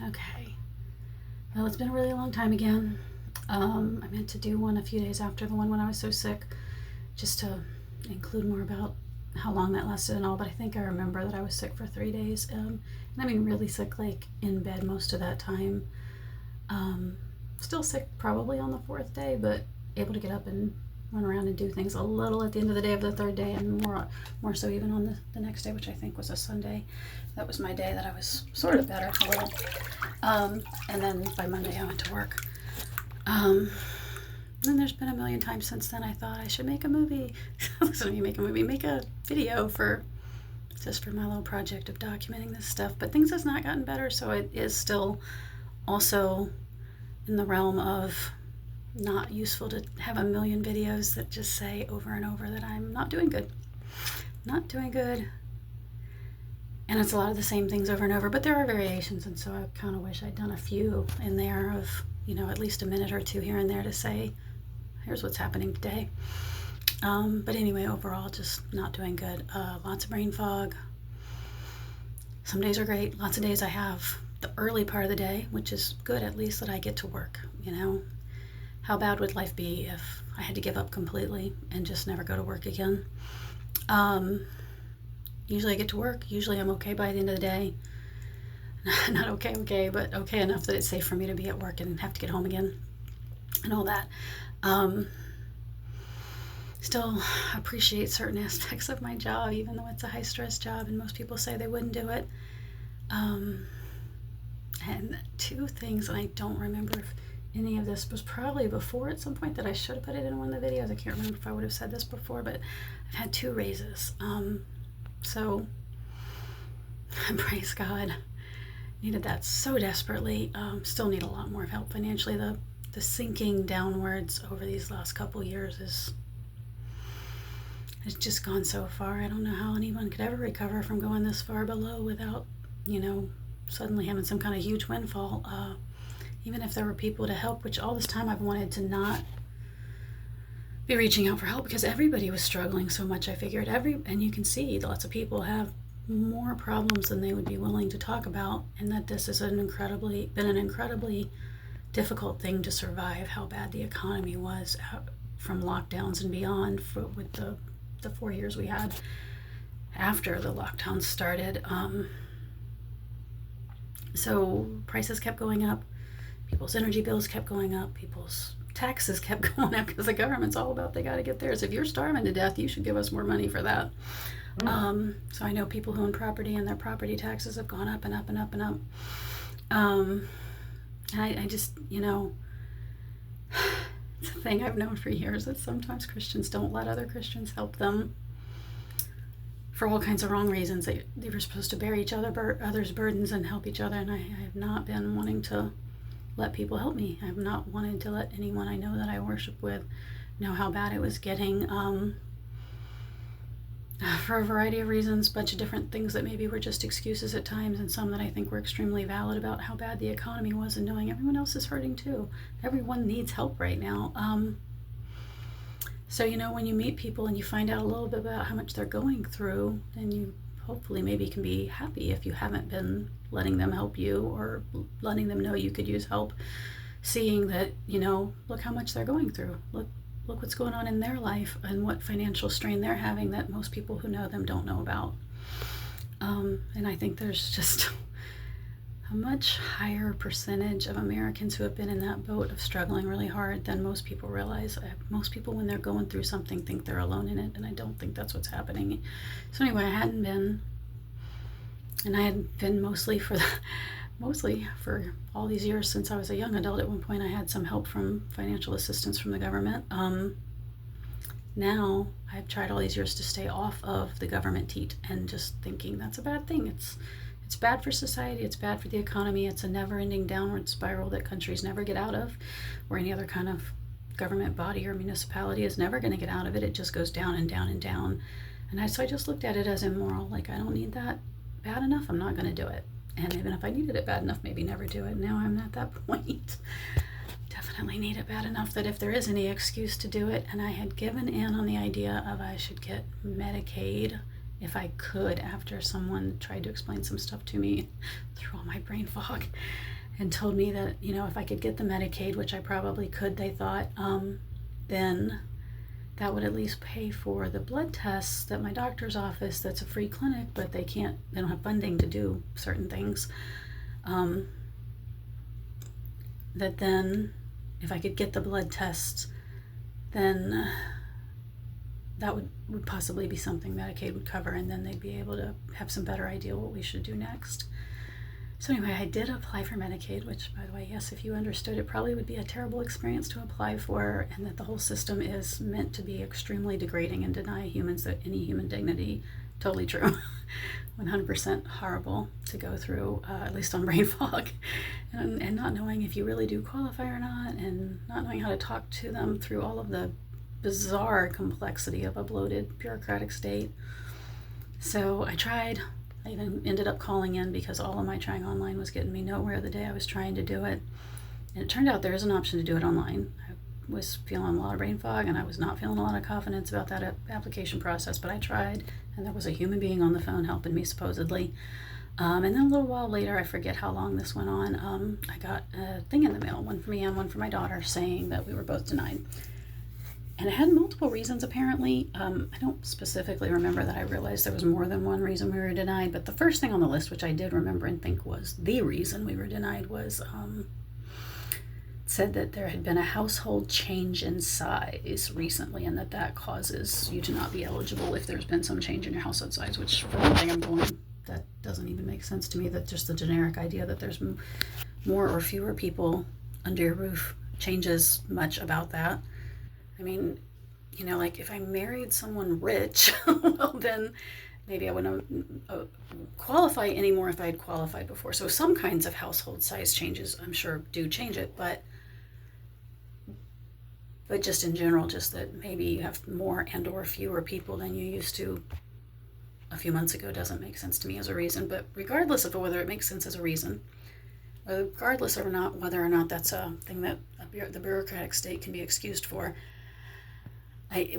Okay. Well, it's been a really long time again. I meant to do one a few days after the one when I was so sick, just to include more about how long that lasted and all, but I think I remember that I was sick for 3 days. And I mean, really sick, like in bed most of that time. Still sick probably on the fourth day, but able to get up and run around and do things a little at the end of the day of the third day, and more so even on the next day, which I think was a Sunday. That was my day that I was sort of better a little. And then by Monday I went to work. And there's been a million times since then I thought I should make a movie. Listen to me, make a video for my little project of documenting this stuff. But things has not gotten better, so it is still also in the realm of not useful to have a million videos that just say over and over that I'm not doing good. Not doing good. And it's a lot of the same things over and over, but there are variations, and so I kind of wish I'd done a few in there of, at least a minute or two here and there to say, here's what's happening today. But anyway, overall, just not doing good. Lots of brain fog. Some days are great. Lots of days I have the early part of the day, which is good, at least that I get to work, How bad would life be if I had to give up completely and just never go to work again? Usually I get to work. Usually I'm okay by the end of the day. Not okay, but okay enough that it's safe for me to be at work and have to get home again and all that. Still appreciate certain aspects of my job, even though it's a high-stress job and most people say they wouldn't do it. And two things, and I don't remember if any of this was probably before at some point that I should have put it in one of the videos. I can't remember if I would have said this before, but I've had 2 raises. So praise God. Needed that so desperately. Still need a lot more help financially. The sinking downwards over these last couple years has just gone so far. I don't know how anyone could ever recover from going this far below without, suddenly having some kind of huge windfall. Even if there were people to help, which all this time I've wanted to not be reaching out for help because everybody was struggling so much. I figured and you can see lots of people have more problems than they would be willing to talk about, and that this has been an incredibly difficult thing to survive, how bad the economy was from lockdowns and beyond with the 4 years we had after the lockdowns started. So prices kept going up, people's energy bills kept going up, people's taxes kept going up because the government's all about they got to get theirs. If you're starving to death, you should give us more money for that. So I know people who own property and their property taxes have gone up and up and up and up. And I just, it's a thing I've known for years that sometimes Christians don't let other Christians help them for all kinds of wrong reasons. They were supposed to bear each other's burdens and help each other, and I have not been wanting to let people help me. I have not wanted to let anyone I know that I worship with know how bad it was getting, for a variety of reasons, bunch of different things that maybe were just excuses at times, and some that I think were extremely valid about how bad the economy was and knowing everyone else is hurting too. Everyone needs help right now. So, when you meet people and you find out a little bit about how much they're going through, then you hopefully maybe can be happy if you haven't been letting them help you or letting them know you could use help, seeing that, look how much they're going through. Look what's going on in their life and what financial strain they're having that most people who know them don't know about. And I think there's just a much higher percentage of Americans who have been in that boat of struggling really hard than most people realize. Most people, when they're going through something, think they're alone in it, and I don't think that's what's happening. So anyway, I had been mostly for all these years since I was a young adult. At one point I had some help from financial assistance from the government. Now I've tried all these years to stay off of the government teat and just thinking that's a bad thing. It's bad for society, it's bad for the economy, it's a never-ending downward spiral that countries never get out of, or any other kind of government body or municipality is never going to get out of it. It just goes down and down and down. So I just looked at it as immoral. Like, I don't need that bad enough, I'm not going to do it. And even if I needed it bad enough, maybe never do it. Now I'm at that point. Definitely need it bad enough that if there is any excuse to do it, and I had given in on the idea of I should get Medicaid if I could, after someone tried to explain some stuff to me through all my brain fog and told me that, if I could get the Medicaid, which I probably could, they thought, then that would at least pay for the blood tests that my doctor's office, that's a free clinic, but they don't have funding to do certain things. That then, if I could get the blood tests, then that would possibly be something Medicaid would cover, and then they'd be able to have some better idea what we should do next. So anyway, I did apply for Medicaid, which, by the way, yes, if you understood, it probably would be a terrible experience to apply for, and that the whole system is meant to be extremely degrading and deny humans any human dignity. Totally true. 100% horrible to go through, at least on brain fog, and not knowing if you really do qualify or not, and not knowing how to talk to them through all of the bizarre complexity of a bloated bureaucratic state. So I tried. I even ended up calling in because all of my trying online was getting me nowhere the day I was trying to do it. And it turned out there is an option to do it online. I was feeling a lot of brain fog, and I was not feeling a lot of confidence about that application process, but I tried, and there was a human being on the phone helping me, supposedly. And then a little while later, I forget how long this went on, I got a thing in the mail, one for me and one for my daughter, saying that we were both denied. And it had multiple reasons, apparently. I don't specifically remember that I realized there was more than one reason we were denied, but the first thing on the list, which I did remember and think was the reason we were denied, was said that there had been a household change in size recently, and that causes you to not be eligible if there's been some change in your household size, which, for one thing, I'm going, that doesn't even make sense to me, that just the generic idea that there's more or fewer people under your roof changes much about that. I mean, like if I married someone rich, well, then maybe I wouldn't qualify anymore if I had qualified before. So some kinds of household size changes, I'm sure, do change it, but just in general, just that maybe you have more and or fewer people than you used to a few months ago doesn't make sense to me as a reason. But regardless of whether it makes sense as a reason, regardless of whether or not that's a thing that the bureaucratic state can be excused for,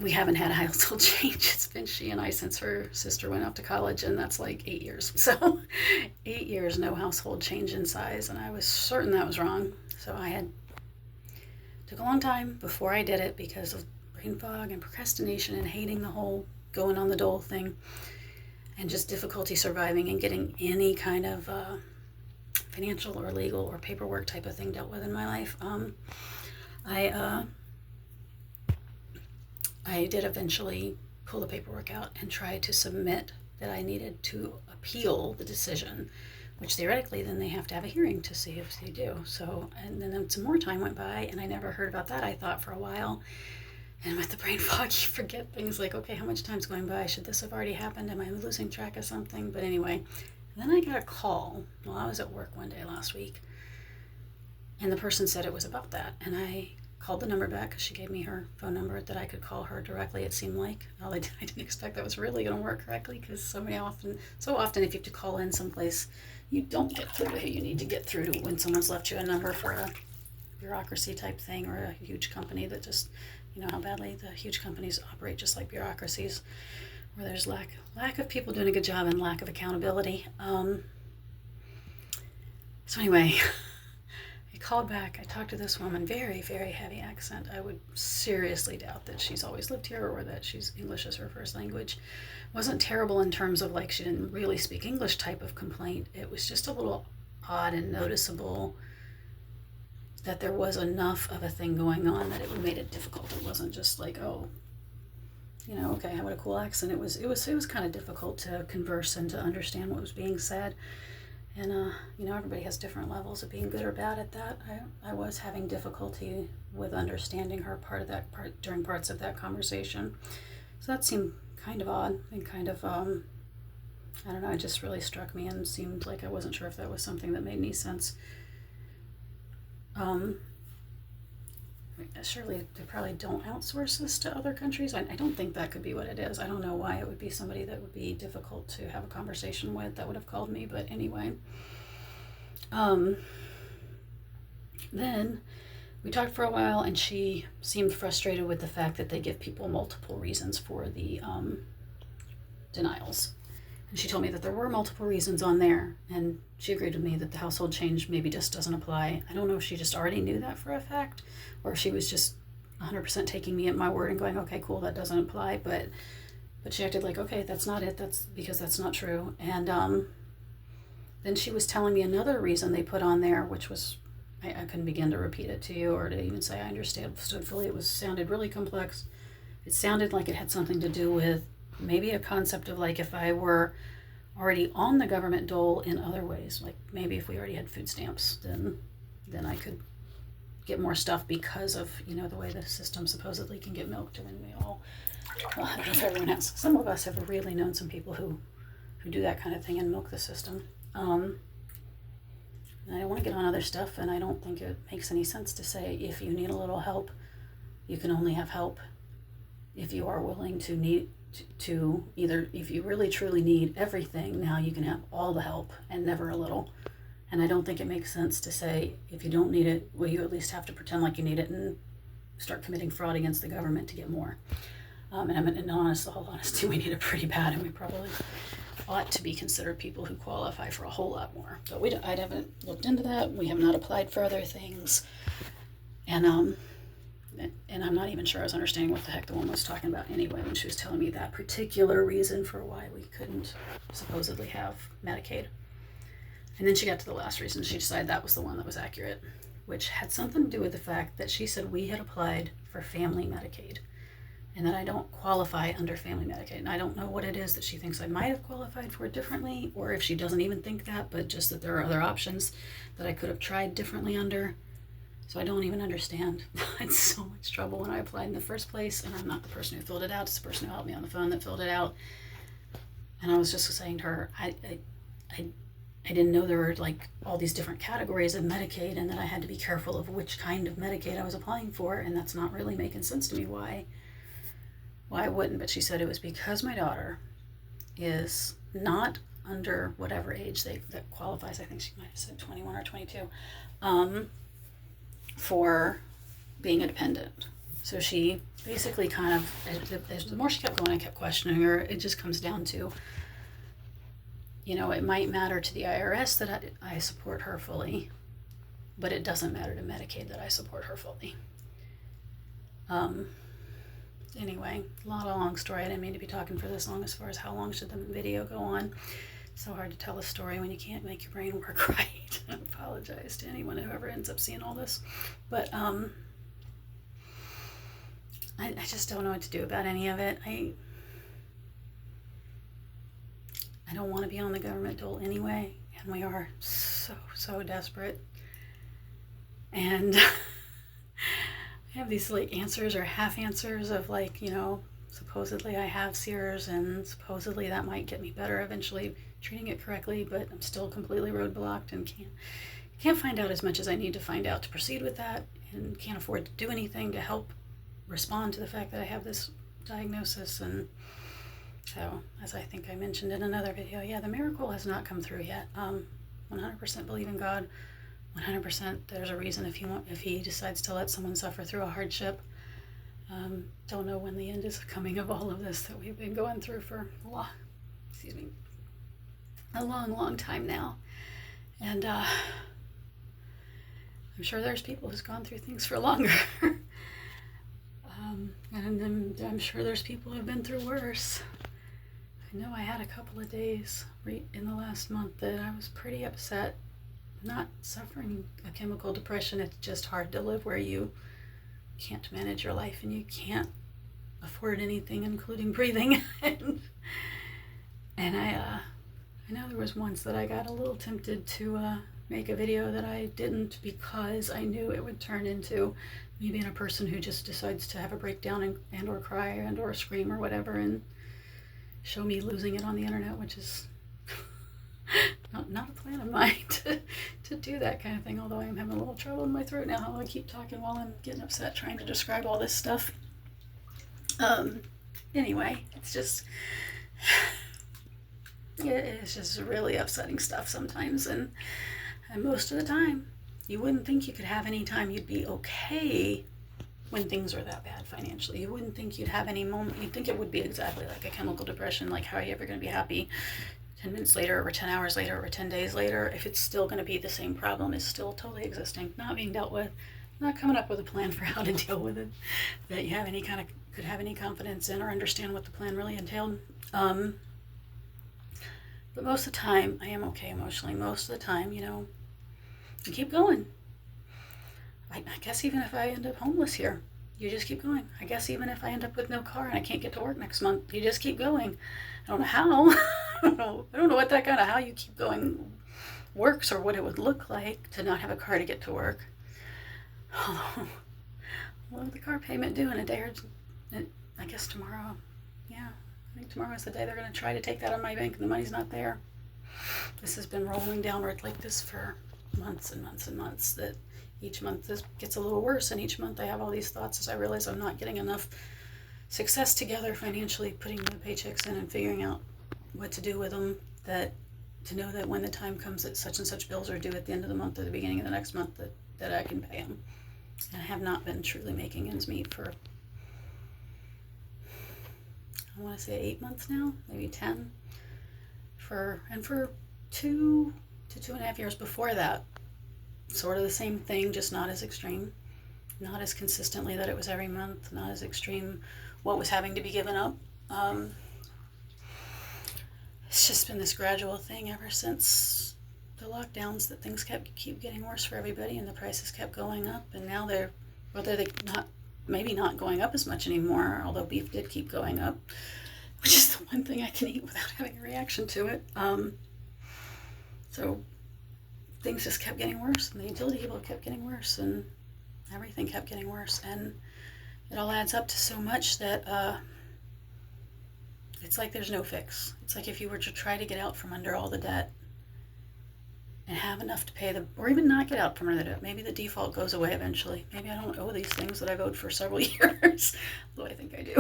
we haven't had a household change. It's been she and I since her sister went off to college, and that's like 8 years. So 8 years, no household change in size, and I was certain that was wrong. So took a long time before I did it because of brain fog and procrastination and hating the whole going on the dole thing, and just difficulty surviving and getting any kind of financial or legal or paperwork type of thing dealt with in my life. I did eventually pull the paperwork out and try to submit that I needed to appeal the decision, which theoretically then they have to have a hearing to see if they do. So, and then some more time went by, and I never heard about that, I thought, for a while. And with the brain fog, you forget things like, okay, how much time's going by? Should this have already happened? Am I losing track of something? But anyway, then I got a call while I was at work one day last week, and the person said it was about that. And I called the number back because she gave me her phone number that I could call her directly, it seemed like. I didn't expect that was really going to work correctly, because so often if you have to call in someplace, you don't get through to who you need to get through to when someone's left you a number for a bureaucracy type thing, or a huge company that just, how badly the huge companies operate, just like bureaucracies, where there's lack of people doing a good job and lack of accountability. So anyway, I called back. I talked to this woman, very, very heavy accent. I would seriously doubt that she's always lived here or that she's English as her first language. Wasn't terrible in terms of like she didn't really speak English type of complaint. It was just a little odd and noticeable that there was enough of a thing going on that it made it difficult. It wasn't just like, oh, okay, how about a cool accent? It was kind of difficult to converse and to understand what was being said. And, everybody has different levels of being good or bad at that. I was having difficulty with understanding her during parts of that conversation. So that seemed kind of odd and kind of, I don't know, it just really struck me and seemed like I wasn't sure if that was something that made any sense. Surely they probably don't outsource this to other countries. I don't think that could be what it is. I don't know why it would be somebody that would be difficult to have a conversation with that would have called me, but anyway. Then we talked for a while, and she seemed frustrated with the fact that they give people multiple reasons for the denials. And she told me that there were multiple reasons on there, and she agreed with me that the household change maybe just doesn't apply. I don't know if she just already knew that for a fact, or if she was just 100% taking me at my word and going, okay, cool, that doesn't apply, but she acted like, okay, that's not it, that's because that's not true. And then she was telling me another reason they put on there, which was, I couldn't begin to repeat it to you or to even say I understood fully. It sounded really complex. It sounded like it had something to do with maybe a concept of like if I were already on the government dole in other ways, like maybe if we already had food stamps, then I could get more stuff because of, the way the system supposedly can get milked. And then we all, well, I don't know if everyone has. Some of us have really known some people who do that kind of thing and milk the system. And I don't want to get on other stuff, and I don't think it makes any sense to say if you need a little help, you can only have help if you are willing to either, if you really truly need everything, now you can have all the help and never a little. And I don't think it makes sense to say if you don't need it, well, you at least have to pretend like you need it and start committing fraud against the government to get more. And I'm in all honesty, we need it pretty bad, and we probably ought to be considered people who qualify for a whole lot more. But I haven't looked into that. We have not applied for other things, and I'm not even sure I was understanding what the heck the woman was talking about anyway when she was telling me that particular reason for why we couldn't supposedly have Medicaid. And then she got to the last reason. She decided that was the one that was accurate, which had something to do with the fact that she said we had applied for family Medicaid and that I don't qualify under family Medicaid. And I don't know what it is that she thinks I might have qualified for differently, or if she doesn't even think that, but just that there are other options that I could have tried differently under. So I don't even understand. I had so much trouble when I applied in the first place, and I'm not the person who filled it out. It's the person who helped me on the phone that filled it out. And I was just saying to her, I didn't know there were like all these different categories of Medicaid, and that I had to be careful of which kind of Medicaid I was applying for, and that's not really making sense to me why I wouldn't. But she said it was because my daughter is not under whatever age that qualifies. I think she might have said 21 or 22 for being a dependent. So she basically kind of, as the more she kept going, I kept questioning her. It just comes down to, it might matter to the IRS that I support her fully, but it doesn't matter to Medicaid that I support her fully. Anyway, long story. I didn't mean to be talking for this long as far as how long should the video go on. It's so hard to tell a story when you can't make your brain work right. I apologize to anyone who ever ends up seeing all this. But I just don't know what to do about any of it. I don't want to be on the government dole anyway, and we are so desperate. And I have these like answers or half answers of like, supposedly I have Sears, and supposedly that might get me better eventually treating it correctly, but I'm still completely roadblocked and can't find out as much as I need to find out to proceed with that, and can't afford to do anything to help respond to the fact that I have this diagnosis. And so, as I think I mentioned in another video, the miracle has not come through yet. 100% believe in God. 100% there's a reason if he decides to let someone suffer through a hardship. Don't know when the end is coming of all of this that we've been going through for a long time now. And I'm sure there's people who's gone through things for longer. And I'm sure there's people who've been through worse. I know I had a couple of days in the last month that I was pretty upset. Not suffering a chemical depression, it's just hard to live where you can't manage your life and you can't afford anything, including breathing. and I know there was once that I got a little tempted to make a video that I didn't, because I knew it would turn into me being a person who just decides to have a breakdown and or cry and or scream or whatever, and show me losing it on the internet, which is not a plan of mine to do that kind of thing, although I am having a little trouble in my throat now. How I keep talking while I'm getting upset trying to describe all this stuff. Anyway, it's just really upsetting stuff sometimes, and most of the time you wouldn't think you could have any time you'd be okay when things are that bad financially. You wouldn't think you'd have any moment. You'd think it would be exactly like a chemical depression. Like, how are you ever going to be happy 10 minutes later or 10 hours later or 10 days later if it's still going to be the same problem is still totally existing, not being dealt with, not coming up with a plan for how to deal with it that you have any kind of could have any confidence in or understand what the plan really entailed. But most of the time, I am okay emotionally. Most of the time, you keep going. I guess even if I end up homeless here, you just keep going. I guess even if I end up with no car and I can't get to work next month, you just keep going. I don't know how. I don't know what that kind of how you keep going works or what it would look like to not have a car to get to work. What will the car payment do in a day or two? I guess tomorrow. Yeah, I think tomorrow is the day they're going to try to take that out of my bank and the money's not there. This has been rolling downward like this for months and months and months, that each month this gets a little worse, and each month I have all these thoughts as I realize I'm not getting enough success together financially, putting the paychecks in and figuring out what to do with them, that to know that when the time comes that such and such bills are due at the end of the month or the beginning of the next month, that I can pay them. And I have not been truly making ends meet for, I want to say 8 months now, maybe 10. For 2 to 2.5 years before that, sort of the same thing, just not as extreme, not as consistently that it was every month, not as extreme what was having to be given up. It's just been this gradual thing ever since the lockdowns, that things keep getting worse for everybody, and the prices kept going up, and now they're maybe not going up as much anymore, although beef did keep going up, which is the one thing I can eat without having a reaction to it. So things just kept getting worse, and the utility bill kept getting worse, and everything kept getting worse, and it all adds up to so much that it's like there's no fix. It's like if you were to try to get out from under all the debt and have enough to pay or even not get out from under the debt. Maybe the default goes away eventually. Maybe I don't owe these things that I've owed for several years, though I think I do.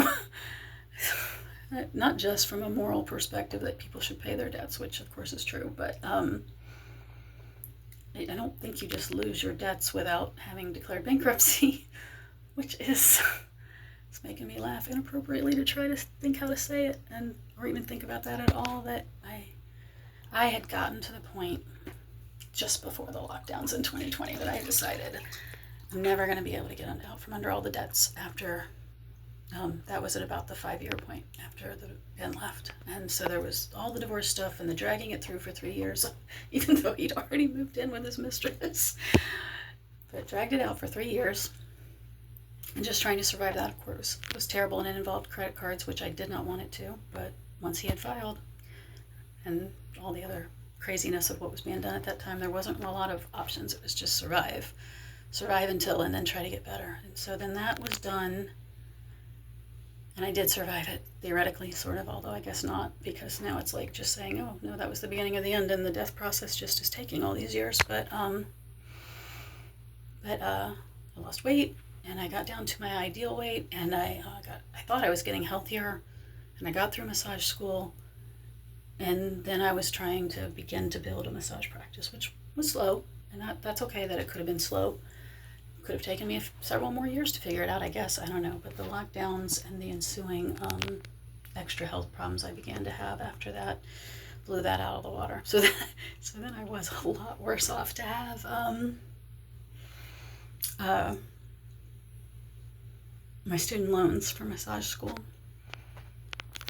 Not just from a moral perspective that people should pay their debts, which of course is true, but I don't think you just lose your debts without having declared bankruptcy, which is, it's making me laugh inappropriately to try to think how to say it, or even think about that at all, that I had gotten to the point just before the lockdowns in 2020 that I had decided I'm never going to be able to get out from under all the debts after, that was at about the 5-year point after Ben left. And so there was all the divorce stuff and the dragging it through for 3 years, even though he'd already moved in with his mistress. But dragged it out for 3 years. And just trying to survive that, of course, was terrible, and it involved credit cards, which I did not want it to. But once he had filed, and all the other craziness of what was being done at that time, there wasn't a lot of options. It was just survive until, and then try to get better. And so then that was done, and I did survive it, theoretically, sort of, although I guess not, because now it's like just saying, oh, no, that was the beginning of the end, and the death process just is taking all these years. But I lost weight, and I got down to my ideal weight, and I thought I was getting healthier, and I got through massage school, and then I was trying to begin to build a massage practice, which was slow, and that's okay that it could have been slow. It could have taken me several more years to figure it out, I guess. I don't know. But the lockdowns and the ensuing extra health problems I began to have after that blew that out of the water. So then I was a lot worse off to have my student loans for massage school,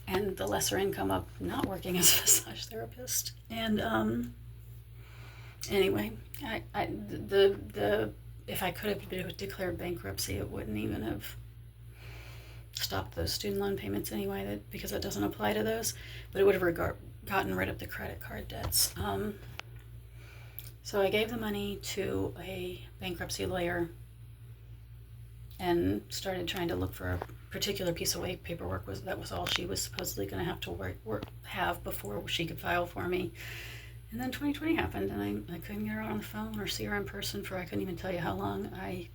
and the lesser income of not working as a massage therapist. And anyway, if I could have declared bankruptcy, it wouldn't even have stopped those student loan payments anyway, because that doesn't apply to those. But it would have gotten rid of the credit card debts. So I gave the money to a bankruptcy lawyer and started trying to look for a particular piece of paperwork. That was all she was supposedly going to have to have before she could file for me. And then 2020 happened, and I couldn't get her on the phone or see her in person for I couldn't even tell you how long. I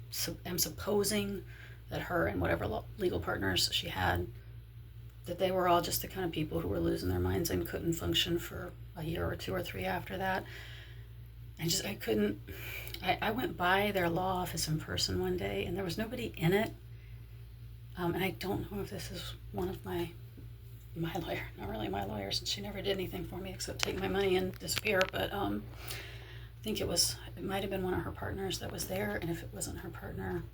am supposing that her and whatever legal partners she had, that they were all just the kind of people who were losing their minds and couldn't function for a year or 2 or 3 after that. I went by their law office in person one day, and there was nobody in it, And I don't know if this is one of my lawyer, not really my lawyer, since she never did anything for me except take my money and disappear. But I think it might have been one of her partners that was there, and if it wasn't her partner,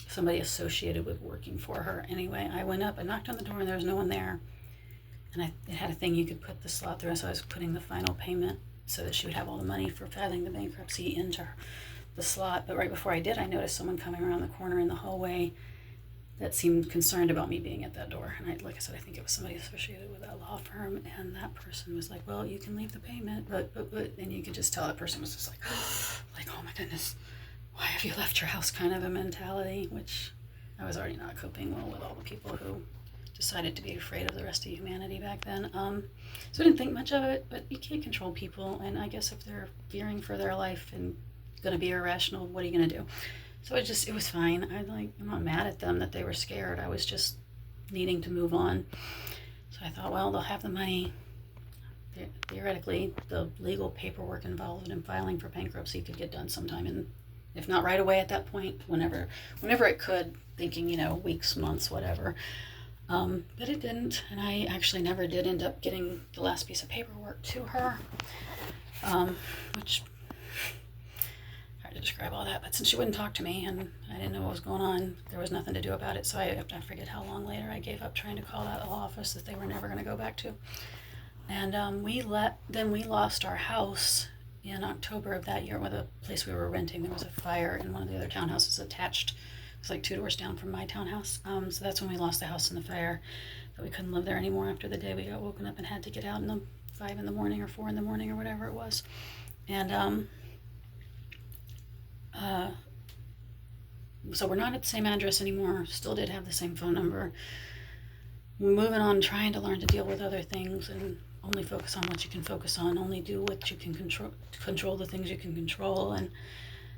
somebody associated with working for her. Anyway, I went up, I knocked on the door, and there was no one there. And it had a thing you could put the slot through, so I was putting the final payment so that she would have all the money for filing the bankruptcy into the slot. But right before I did, I noticed someone coming around the corner in the hallway that seemed concerned about me being at that door. And like I said, I think it was somebody associated with that law firm. And that person was like, well, you can leave the payment, but, and you could just tell that person was just like, oh my goodness, why have you left your house kind of a mentality, which I was already not coping well with all the people who decided to be afraid of the rest of humanity back then. So I didn't think much of it, but you can't control people. And I guess if they're fearing for their life and going to be irrational, what are you going to do? So it was fine. I'm not mad at them that they were scared. I was just needing to move on. So I thought, well, they'll have the money. Theoretically, the legal paperwork involved in filing for bankruptcy could get done sometime, and if not right away at that point, whenever it could, thinking, weeks, months, whatever. But it didn't, and I actually never did end up getting the last piece of paperwork to her, which, hard to describe all that, but since she wouldn't talk to me and I didn't know what was going on, there was nothing to do about it, so I forget how long later I gave up trying to call that law office that they were never going to go back to. And we lost our house in October of that year, with a place we were renting. There was a fire in one of the other townhouses attached. It's like 2 doors down from my townhouse. So that's when we lost the house in the fire, that we couldn't live there anymore after the day we got woken up and had to get out in the 5 in the morning or 4 in the morning or whatever it was. And so we're not at the same address anymore. Still did have the same phone number. Moving on, trying to learn to deal with other things and only focus on what you can focus on, only do what you can control the things you can control. And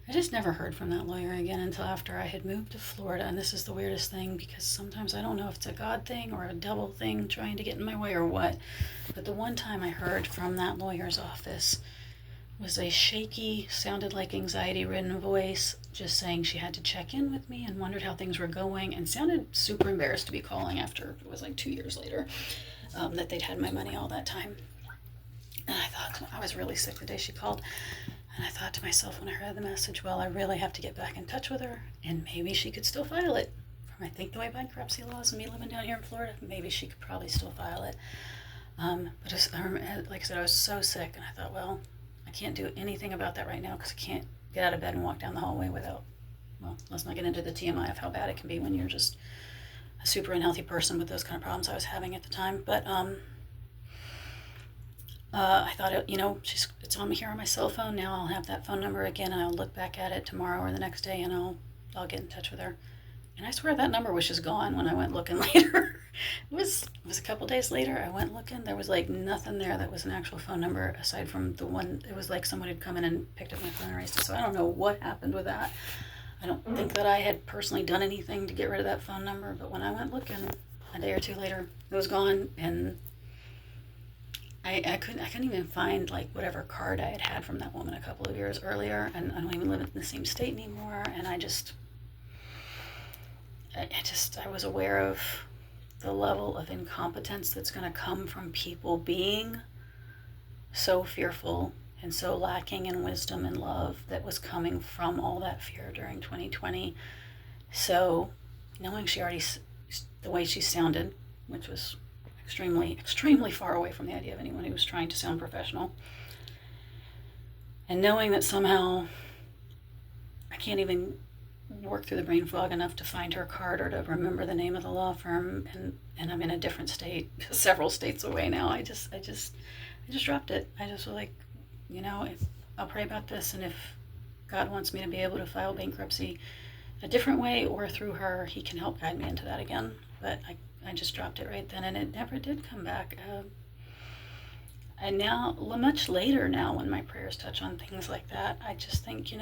I just never heard from that lawyer again until after I had moved to Florida. And this is the weirdest thing, because sometimes I don't know if it's a God thing or a devil thing trying to get in my way or what. But the one time I heard from that lawyer's office was a shaky, sounded like anxiety-ridden voice, just saying she had to check in with me and wondered how things were going, and sounded super embarrassed to be calling after, it was like 2 years later, that they'd had my money all that time. And I thought, I was really sick the day she called. And I thought to myself when I heard the message, well, I really have to get back in touch with her, and maybe she could still file it. From, I think, the way bankruptcy laws and me living down here in Florida, maybe she could probably still file it. But like I said, I was so sick, and I thought, well, I can't do anything about that right now because I can't get out of bed and walk down the hallway without, well, let's not get into the TMI of how bad it can be when you're just a super unhealthy person with those kind of problems I was having at the time. But I thought, it's on me here on my cell phone. Now I'll have that phone number again, and I'll look back at it tomorrow or the next day, and I'll get in touch with her. And I swear that number was just gone when I went looking later. It was a couple days later. I went looking. There was like nothing there that was an actual phone number aside from the one. It was like someone had come in and picked up my phone and erased it. So I don't know what happened with that. I don't think that I had personally done anything to get rid of that phone number. But when I went looking a day or two later, it was gone, and I couldn't even find like whatever card I had from that woman a couple of years earlier, and I don't even live in the same state anymore. And I was aware of the level of incompetence that's going to come from people being so fearful and so lacking in wisdom and love that was coming from all that fear during 2020. So knowing the way she sounded, which was extremely, extremely far away from the idea of anyone who was trying to sound professional, and knowing that somehow I can't even work through the brain fog enough to find her card or to remember the name of the law firm, and I'm in a different state, several states away now. I just dropped it. I just was like, if I'll pray about this, and if God wants me to be able to file bankruptcy a different way or through her, he can help guide me into that again. But I just dropped it right then, and it never did come back. And now, much later now, when my prayers touch on things like that, I just think,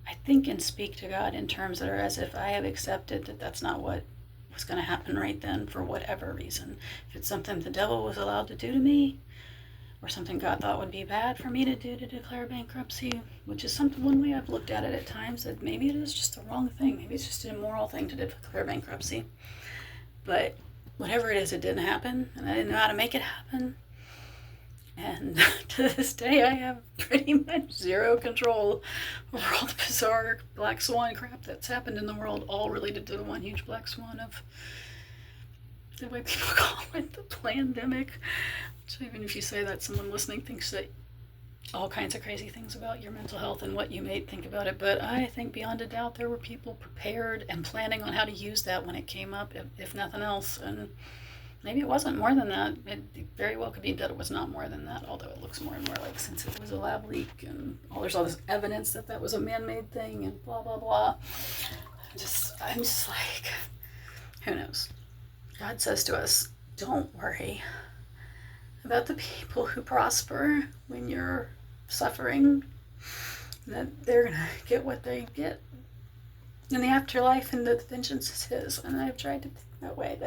I think and speak to God in terms that are as if I have accepted that that's not what was going to happen right then for whatever reason. If it's something the devil was allowed to do to me, or something God thought would be bad for me to do to declare bankruptcy, which is something, one way I've looked at it at times, that maybe it is just the wrong thing. Maybe it's just an immoral thing to declare bankruptcy. But whatever it is, it didn't happen, and I didn't know how to make it happen. And to this day, I have pretty much zero control over all the bizarre black swan crap that's happened in the world, all related to the one huge black swan of the way people call it, the pandemic. So even if you say that, someone listening thinks that all kinds of crazy things about your mental health and what you may think about it. But I think beyond a doubt there were people prepared and planning on how to use that when it came up, if nothing else. And maybe it wasn't more than that. It very well could be that it was not more than that, although it looks more and more like, since it was a lab leak and there's all this evidence that that was a man-made thing and blah, blah, blah. I'm just like, who knows? God says to us, don't worry about the people who prosper when you're suffering, that they're going to get what they get in the afterlife, and the vengeance is his. And I've tried to think that way,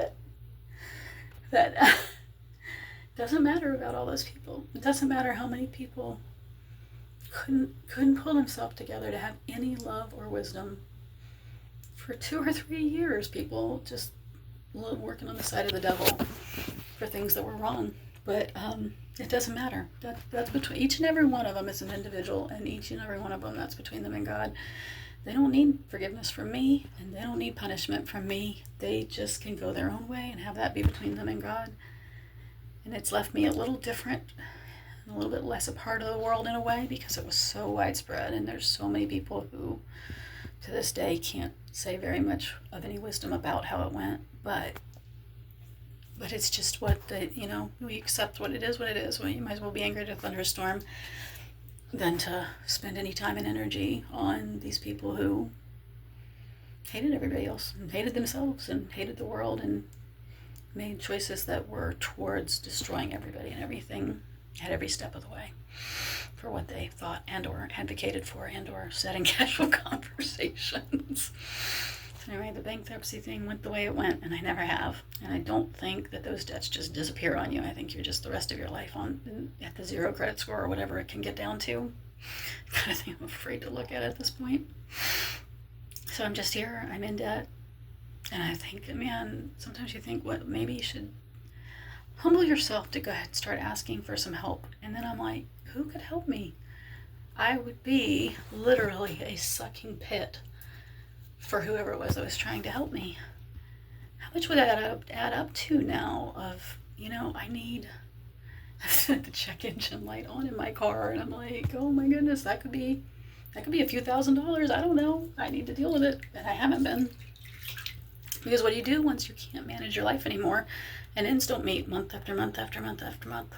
that doesn't matter about all those people. It doesn't matter how many people couldn't pull themselves together to have any love or wisdom. For 2 or 3 years, people just working on the side of the devil for things that were wrong. But it doesn't matter. That's between each and every one of them is an individual, and each and every one of them, that's between them and God. They don't need forgiveness from me, and they don't need punishment from me. They just can go their own way and have that be between them and God. And it's left me a little different, and a little bit less a part of the world in a way, because it was so widespread, and there's so many people who to this day can't say very much of any wisdom about how it went. But it's just what we accept what it is. Well, you might as well be angry at a thunderstorm than to spend any time and energy on these people who hated everybody else and hated themselves and hated the world and made choices that were towards destroying everybody and everything at every step of the way for what they thought and or advocated for and or said in casual conversations. Anyway, the bankruptcy thing went the way it went, and I never have. And I don't think that those debts just disappear on you. I think you're just the rest of your life at the 0 credit score or whatever it can get down to. Kind of thing I'm afraid to look at this point. So I'm just here. I'm in debt. And I think, man, sometimes you think, what, maybe you should humble yourself to go ahead and start asking for some help. And then I'm like, who could help me? I would be literally a sucking pit for whoever it was that was trying to help me. How much would that add up to now of, I need the check engine light on in my car, and I'm like, oh my goodness, that could be a few $1,000s. I don't know. I need to deal with it, and I haven't been. Because what do you do once you can't manage your life anymore and ends don't meet month after month after month after month?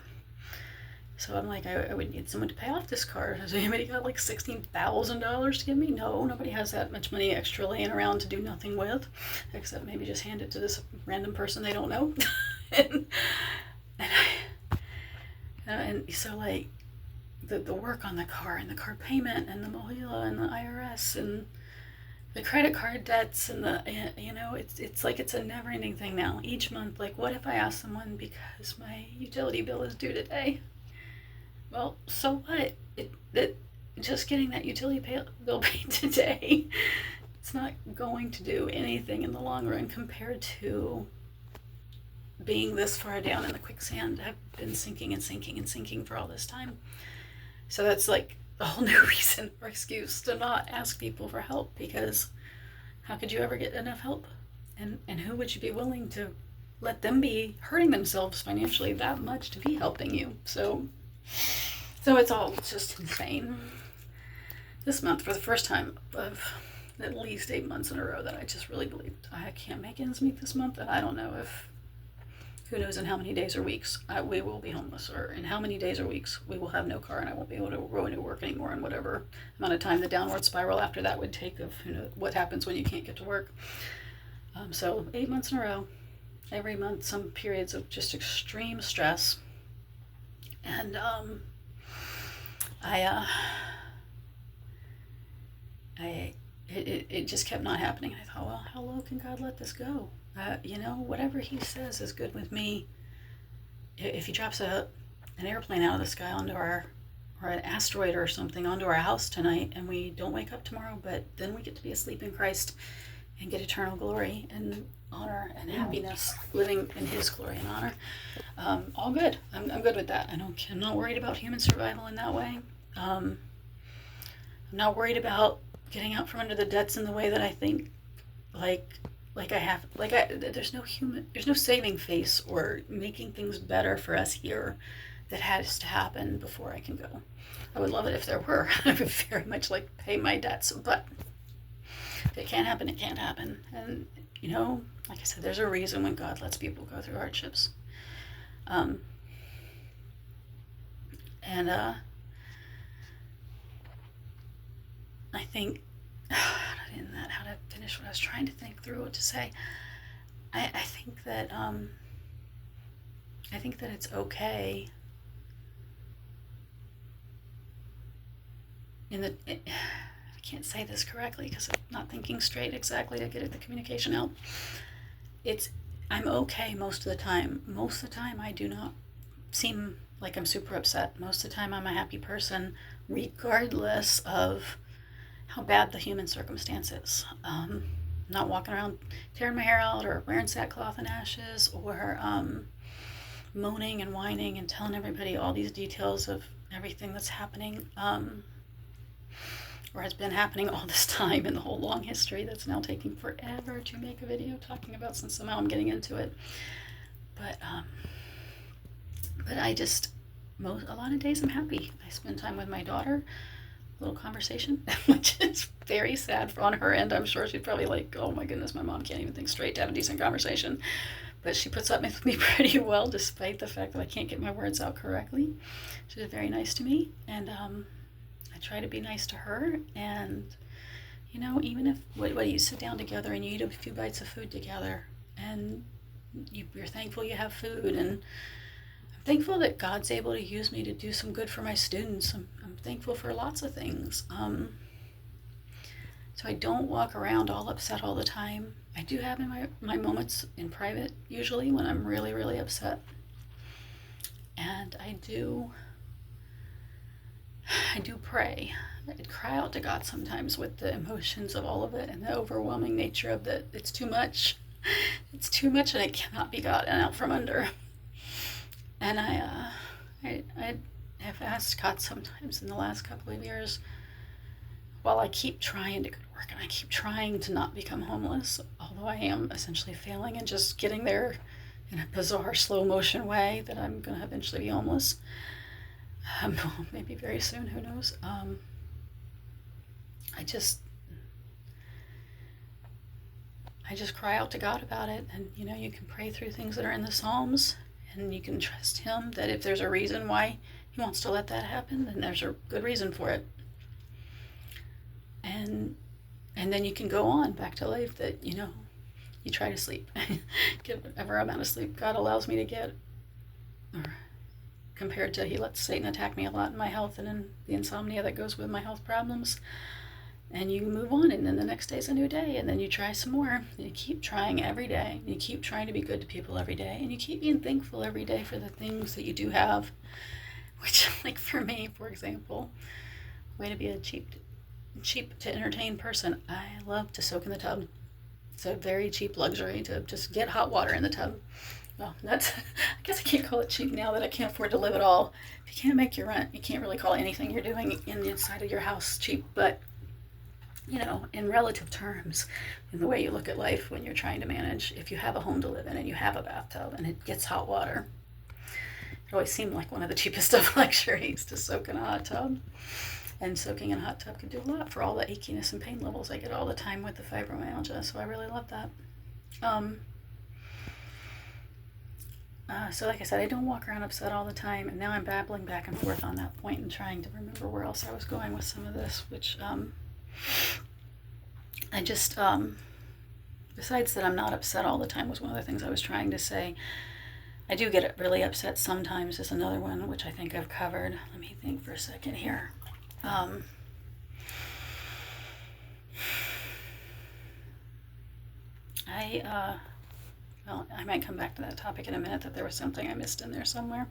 So I'm like, I would need someone to pay off this car. Has anybody got like $16,000 to give me? No, nobody has that much money extra laying around to do nothing with, except maybe just hand it to this random person they don't know. and so like the work on the car and the car payment and the Mohila and the IRS and the credit card debts and it's like it's a never-ending thing now. Each month, like, what if I ask someone because my utility bill is due today? Well, so what? Just getting that utility bill paid today, it's not going to do anything in the long run compared to being this far down in the quicksand. I've been sinking and sinking and sinking for all this time. So that's like a whole new reason or excuse to not ask people for help, because how could you ever get enough help? And who would you be willing to let them be hurting themselves financially that much to be helping you? So it's all just insane. This month, for the first time of at least 8 months in a row, that I just really believed I can't make ends meet this month, and I don't know who knows in how many days or weeks we will be homeless, or in how many days or weeks we will have no car and I won't be able to go into work anymore, and whatever amount of time the downward spiral after that would take of what happens when you can't get to work. So 8 months in a row, every month some periods of just extreme stress. And it just kept not happening. I thought, well, how low can God let this go? Whatever he says is good with me. If he drops a an airplane out of the sky onto our, or an asteroid or something onto our house tonight, and we don't wake up tomorrow, but then we get to be asleep in Christ and get eternal glory and honor and happiness, living in His glory and honor. All good. I'm good with that. I'm not worried about human survival in that way. I'm not worried about getting out from under the debts in the way that I think, there's no saving face or making things better for us here that has to happen before I can go. I would love it if there were. I would very much like to pay my debts, but if it can't happen, it can't happen. And, like I said, there's a reason when God lets people go through hardships. I think, how to finish what I was trying to think through what to say. I think that it's okay I can't say this correctly because I'm not thinking straight exactly to get the communication out. I'm okay most of the time. Most of the time I do not seem like I'm super upset. Most of the time I'm a happy person, regardless of how bad the human circumstance is. Not walking around tearing my hair out or wearing sackcloth and ashes or moaning and whining and telling everybody all these details of everything that's happening, or has been happening all this time in the whole long history that's now taking forever to make a video talking about, since somehow I'm getting into it. But I just, a lot of days I'm happy. I spend time with my daughter, little conversation, which is very sad on her end. I'm sure she's probably like, oh my goodness, my mom can't even think straight to have a decent conversation. But she puts up with me pretty well, despite the fact that I can't get my words out correctly. She's very nice to me, and I try to be nice to her. And even if you sit down together and you eat a few bites of food together, and you're thankful you have food, and I'm thankful that God's able to use me to do some good for my students. I'm thankful for lots of things. So I don't walk around all upset all the time. I do have my moments in private, usually, when I'm really, really upset. And I do pray. I cry out to God sometimes with the emotions of all of it and the overwhelming nature of it. It's too much. It's too much, and it cannot be gotten out from under. And I have asked God sometimes in the last couple of years, while I keep trying to go to work and I keep trying to not become homeless, although I am essentially failing and just getting there in a bizarre slow motion way that I'm going to eventually be homeless. Maybe very soon, who knows. I just cry out to God about it. And you can pray through things that are in the Psalms, and you can trust Him that if there's a reason why He wants to let that happen, then there's a good reason for it. And then you can go on back to life, that you try to sleep, get whatever amount of sleep God allows me to get, or compared to He lets Satan attack me a lot in my health and in the insomnia that goes with my health problems. And you move on, and then the next day's a new day, and then you try some more, and you keep trying every day, and you keep trying to be good to people every day, and you keep being thankful every day for the things that you do have, which, like for me, for example, way to be a cheap to entertain person, I love to soak in the tub. It's a very cheap luxury to just get hot water in the tub. Well, I guess I can't call it cheap now that I can't afford to live at all. If you can't make your rent, you can't really call anything you're doing in the inside of your house cheap. But in relative terms, in the way you look at life when you're trying to manage, if you have a home to live in and you have a bathtub and it gets hot water, it always seemed like one of the cheapest of luxuries to soak in a hot tub. And soaking in a hot tub could do a lot for all the achiness and pain levels I get all the time with the fibromyalgia, so I really love that. So like I said, I don't walk around upset all the time, and now I'm babbling back and forth on that point and trying to remember where else I was going with some of this, which I just, besides that I'm not upset all the time was one of the things I was trying to say. I do get really upset sometimes is another one, which I think I've covered. Let me think for a second here. I might come back to that topic in a minute, that there was something I missed in there somewhere.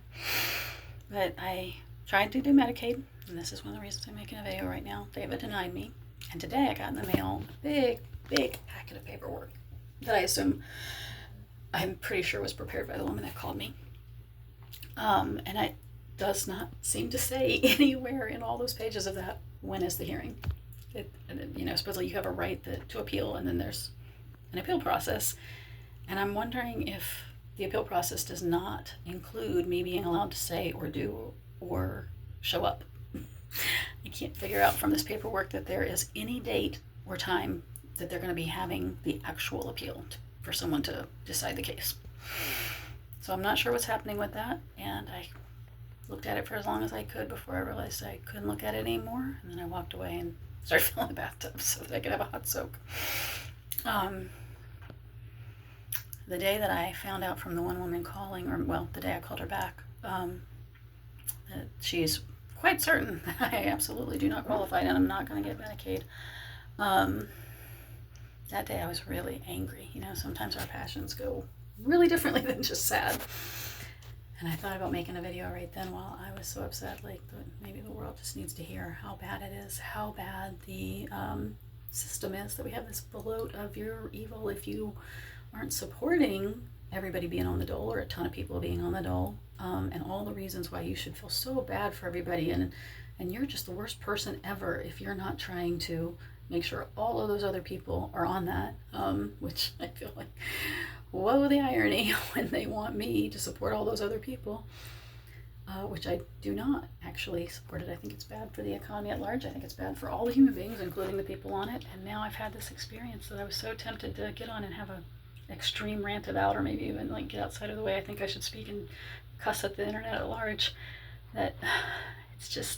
But I tried to do Medicaid, and this is one of the reasons I'm making a video right now. David denied me, and today I got in the mail a big packet of paperwork that I'm pretty sure was prepared by the woman that called me. And it does not seem to say anywhere in all those pages of that, when is the hearing. Supposedly you have a right to appeal, and then there's an appeal process. And I'm wondering if the appeal process does not include me being allowed to say or do or show up. I can't figure out from this paperwork that there is any date or time that they're going to be having the actual appeal for someone to decide the case. So I'm not sure what's happening with that, and I looked at it for as long as I could before I realized I couldn't look at it anymore, and then I walked away and started filling the bathtub so that I could have a hot soak. The day that I found out from the one woman calling, the day I called her back, that she's quite certain that I absolutely do not qualify and I'm not going to get Medicaid. That day I was really angry. Sometimes our passions go really differently than just sad. And I thought about making a video right then while I was so upset, maybe the world just needs to hear how bad it is, how bad the system is, that we have this bloat of you're evil if you aren't supporting everybody being on the dole, or a ton of people being on the dole, and all the reasons why you should feel so bad for everybody, and you're just the worst person ever if you're not trying to make sure all of those other people are on that, which I feel like, whoa, the irony when they want me to support all those other people, which I do not actually support it. I think it's bad for the economy at large. I think it's bad for all the human beings, including the people on it. And now I've had this experience that I was so tempted to get on and have a extreme rant about, or maybe even get outside of the way I think I should speak and cuss at the internet at large, that it's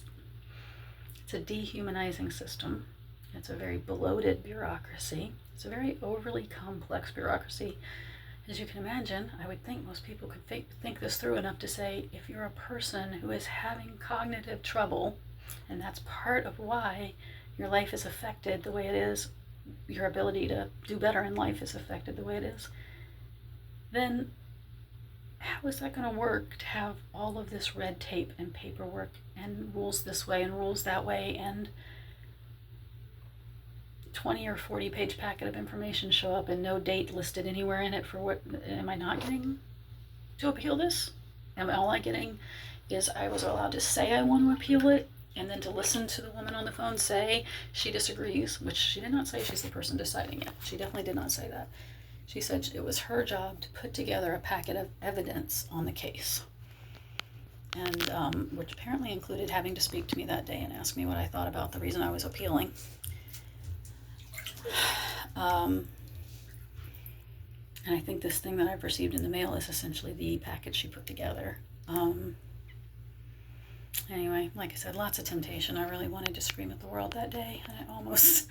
a dehumanizing system. It's a very bloated bureaucracy. It's a very overly complex bureaucracy. As you can imagine, I would think most people could think this through enough to say, if you're a person who is having cognitive trouble, and that's part of why your life is affected the way it is, your ability to do better in life is affected the way it is, then how is that going to work to have all of this red tape and paperwork and rules this way and rules that way and 20 or 40 page packet of information show up and no date listed anywhere in it for what? Am I not getting to appeal this? All I getting is I was allowed to say I want to appeal it, and then to listen to the woman on the phone say she disagrees, which she did not say she's the person deciding it. She definitely did not say that. She said it was her job to put together a packet of evidence on the case, and which apparently included having to speak to me that day and ask me what I thought about the reason I was appealing. And I think this thing that I've received in the mail is essentially the package she put together. Anyway, like I said, lots of temptation. I really wanted to scream at the world that day, and I almost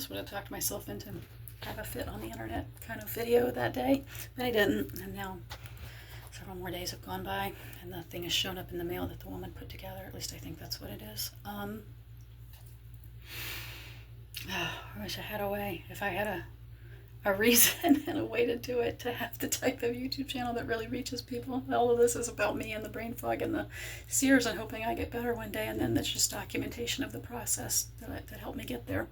would have talked myself into have a fit on the internet kind of video that day, but I didn't. And now several more days have gone by, and the thing has shown up in the mail that the woman put together. At least I think that's what it is. I wish I had a way. If I had a reason and a way to do it, to have the type of YouTube channel that really reaches people. All of this is about me and the brain fog and the sears and hoping I get better one day, and then that's just documentation of the process that helped me get there.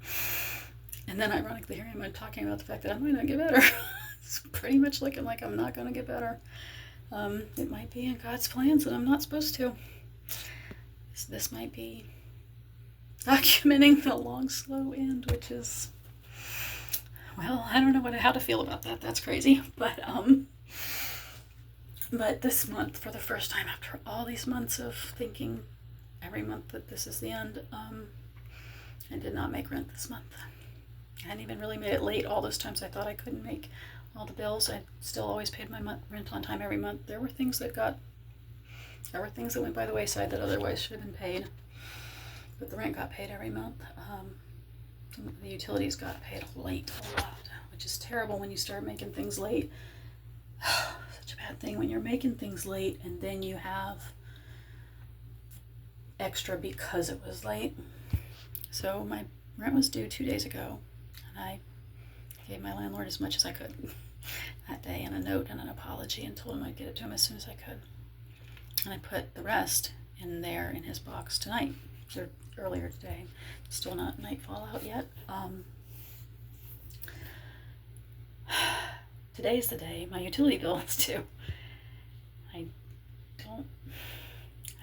And then ironically here I'm talking about the fact that I might not get better. It's pretty much looking like I'm not going to get better. It might be in God's plans that I'm not supposed to. This might be documenting the long, slow end, which is, well, I don't know how to feel about that. That's crazy. But this month, for the first time after all these months of thinking every month that this is the end, I did not make rent this month. I hadn't even really made it late all those times I thought I couldn't make all the bills. I still always paid my rent on time every month. There were things that went by the wayside that otherwise should have been paid. But the rent got paid every month. The utilities got paid late a lot, which is terrible when you start making things late. Such a bad thing when you're making things late and then you have extra because it was late. So my rent was due 2 days ago, and I gave my landlord as much as I could that day, and a note and an apology, and told him I'd get it to him as soon as I could. And I put the rest in there in his box tonight, or earlier today. Still not nightfall out yet. Today's the day my utility bill is due. I don't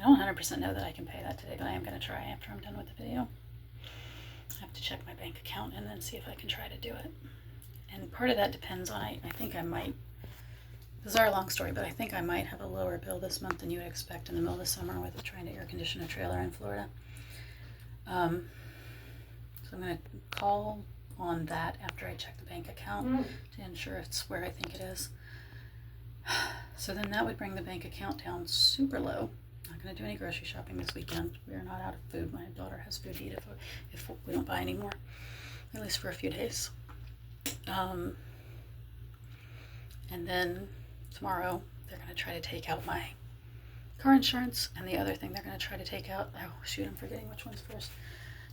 100% know that I can pay that today, but I am going to try after I'm done with the video. I have to check my bank account and then see if I can try to do it. And part of that depends on, I think I might, this is our long story, but I think I might have a lower bill this month than you would expect in the middle of the summer with trying to air condition a trailer in Florida. So I'm going to call on that after I check the bank account to ensure it's where I think it is. So then that would bring the bank account down super low. Not going to do any grocery shopping this weekend. We are not out of food. My daughter has food to eat if we don't buy any more, at least for a few days. And then tomorrow they're going to try to take out my car insurance, and the other thing they're going to try to take out, oh shoot, I'm forgetting which one's first.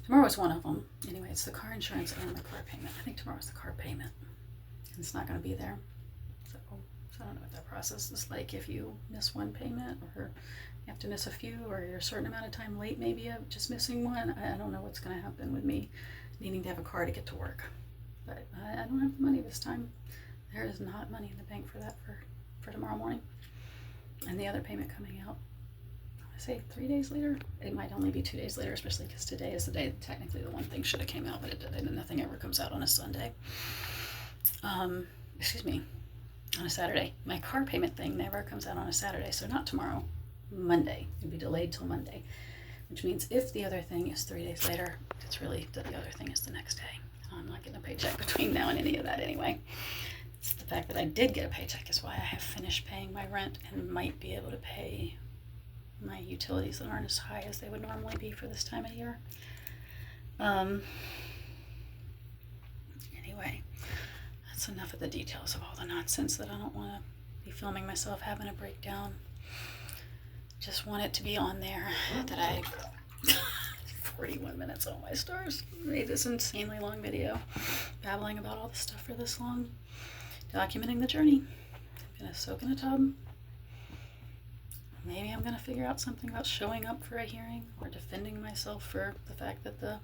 Tomorrow is one of them. Anyway, it's the car insurance and the car payment. I think tomorrow's the car payment, and it's not going to be there. So I don't know what that process is like if you miss one payment, or you have to miss a few, or you're a certain amount of time late maybe of just missing one. I don't know what's going to happen with me needing to have a car to get to work. But I don't have the money this time. There is not money in the bank for that for tomorrow morning. And the other payment coming out, I say 3 days later. It might only be 2 days later, especially because today is the day that technically the one thing should have came out, but it didn't. Nothing ever comes out on a Sunday. Excuse me, on a Saturday. My car payment thing never comes out on a Saturday, so not tomorrow, Monday. It'll be delayed till Monday, which means if the other thing is 3 days later, it's really the other thing is the next day. I'm not getting a paycheck between now and any of that anyway. It's the fact that I did get a paycheck is why I have finished paying my rent and might be able to pay my utilities that aren't as high as they would normally be for this time of year. Anyway, that's enough of the details of all the nonsense that I don't want to be filming myself having a breakdown. Just want it to be on there that I 41 minutes, oh my stars, made this insanely long video babbling about all this stuff for this long, documenting the journey. I'm gonna soak in a tub. Maybe I'm gonna figure out something about showing up for a hearing or defending myself for the fact that the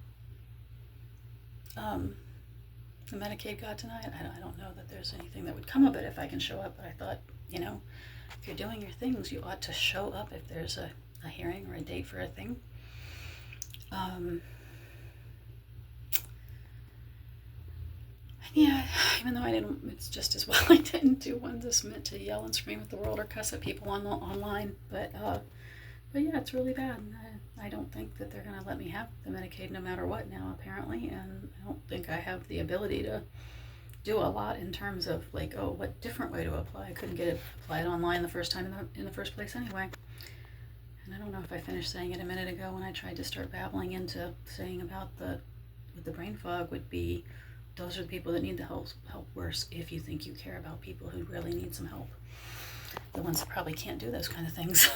Medicaid got denied. I don't know that there's anything that would come of it if I can show up, but I thought, if you're doing your things, you ought to show up if there's a hearing or a date for a thing. Yeah, even though it's just as well I didn't do one that's meant to yell and scream at the world or cuss at people online, but yeah, it's really bad. I don't think that they're going to let me have the Medicaid no matter what now, apparently, and I don't think I have the ability to do a lot in terms of what different way to apply. I couldn't get it applied online the first time in the first place anyway. And I don't know if I finished saying it a minute ago when I tried to start babbling into saying about what the brain fog would be. Those are the people that need the help worse if you think you care about people who really need some help. The ones that probably can't do those kind of things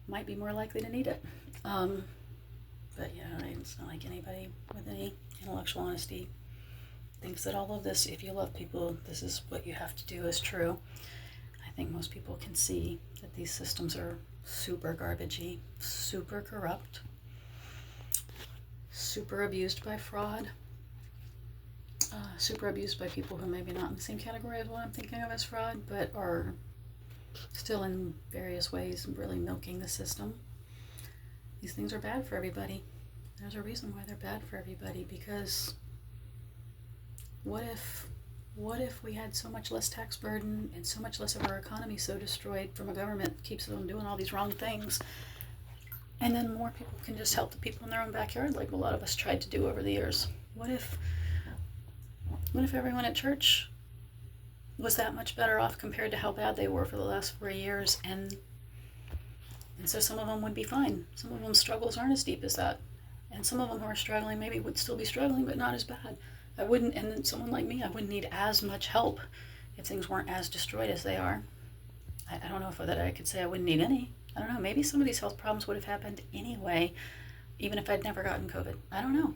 might be more likely to need it. But yeah, it's not like anybody with any intellectual honesty thinks that all of this, if you love people, this is what you have to do, is true. I think most people can see that these systems are super garbagey, super corrupt, super abused by fraud, super abused by people who maybe not in the same category as what I'm thinking of as fraud, but are still in various ways really milking the system. These things are bad for everybody. There's a reason why they're bad for everybody, because what if we had so much less tax burden and so much less of our economy so destroyed from a government that keeps them doing all these wrong things, and then more people can just help the people in their own backyard like a lot of us tried to do over the years? What if everyone at church was that much better off compared to how bad they were for the last 4 years, and so some of them would be fine. Some of them struggles aren't as deep as that, and some of them who are struggling maybe would still be struggling, but not as bad. I wouldn't, and then someone like me, I wouldn't need as much help if things weren't as destroyed as they are. I don't know if that I could say I wouldn't need any. I don't know, maybe some of these health problems would have happened anyway, even if I'd never gotten COVID. I don't know.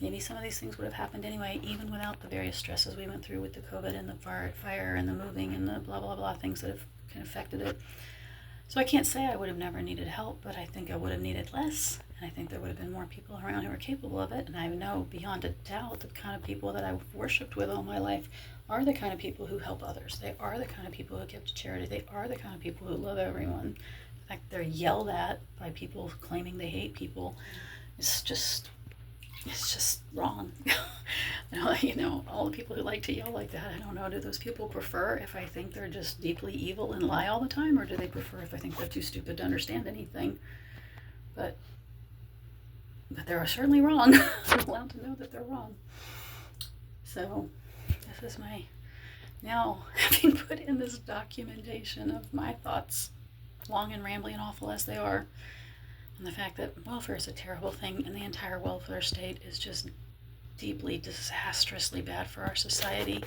Maybe some of these things would have happened anyway, even without the various stresses we went through with the COVID and the fire and the moving and the blah, blah, blah things that have kind of affected it. So I can't say I would have never needed help, but I think I would have needed less. And I think there would have been more people around who were capable of it. And I know beyond a doubt the kind of people that I've worshipped with all my life are the kind of people who help others. They are the kind of people who give to charity. They are the kind of people who love everyone. The fact they're yelled at by people claiming they hate people is just, it's just wrong. All the people who like to yell like that, I don't know, do those people prefer if I think they're just deeply evil and lie all the time, or do they prefer if I think they're too stupid to understand anything? But they're certainly wrong. I'm allowed to know that they're wrong. So this is my, now having put in this documentation of my thoughts, long and rambling and awful as they are, on the fact that welfare is a terrible thing and the entire welfare state is just deeply, disastrously bad for our society,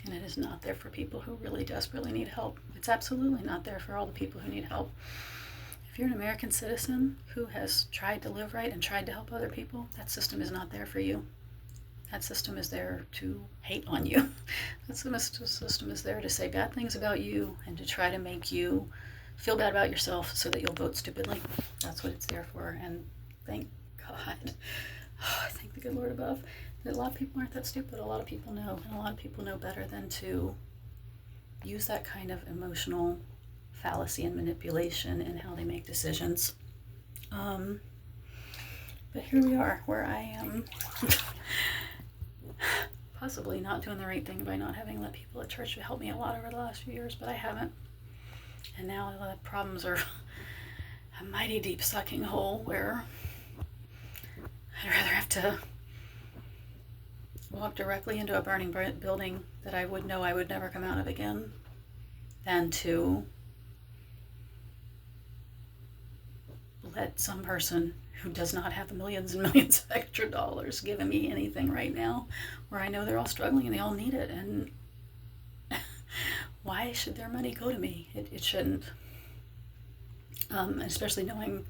and it is not there for people who really desperately need help. It's absolutely not there for all the people who need help. If you're an American citizen who has tried to live right and tried to help other people, that system is not there for you. That system is there to hate on you. That system is there to say bad things about you and to try to make you feel bad about yourself so that you'll vote stupidly. That's what it's there for. And thank God, thank the good Lord above, that a lot of people aren't that stupid. A lot of people know, and a lot of people know better than to use that kind of emotional fallacy and manipulation in how they make decisions. But here we are, where I am possibly not doing the right thing by not having let people at church help me a lot over the last few years, but I haven't. And now the problems are a mighty deep sucking hole where I'd rather have to walk directly into a burning building that I would know I would never come out of again than to let some person who does not have the millions and millions of extra dollars giving me anything right now, where I know they're all struggling and they all need it. And why should their money go to me? It shouldn't. Especially knowing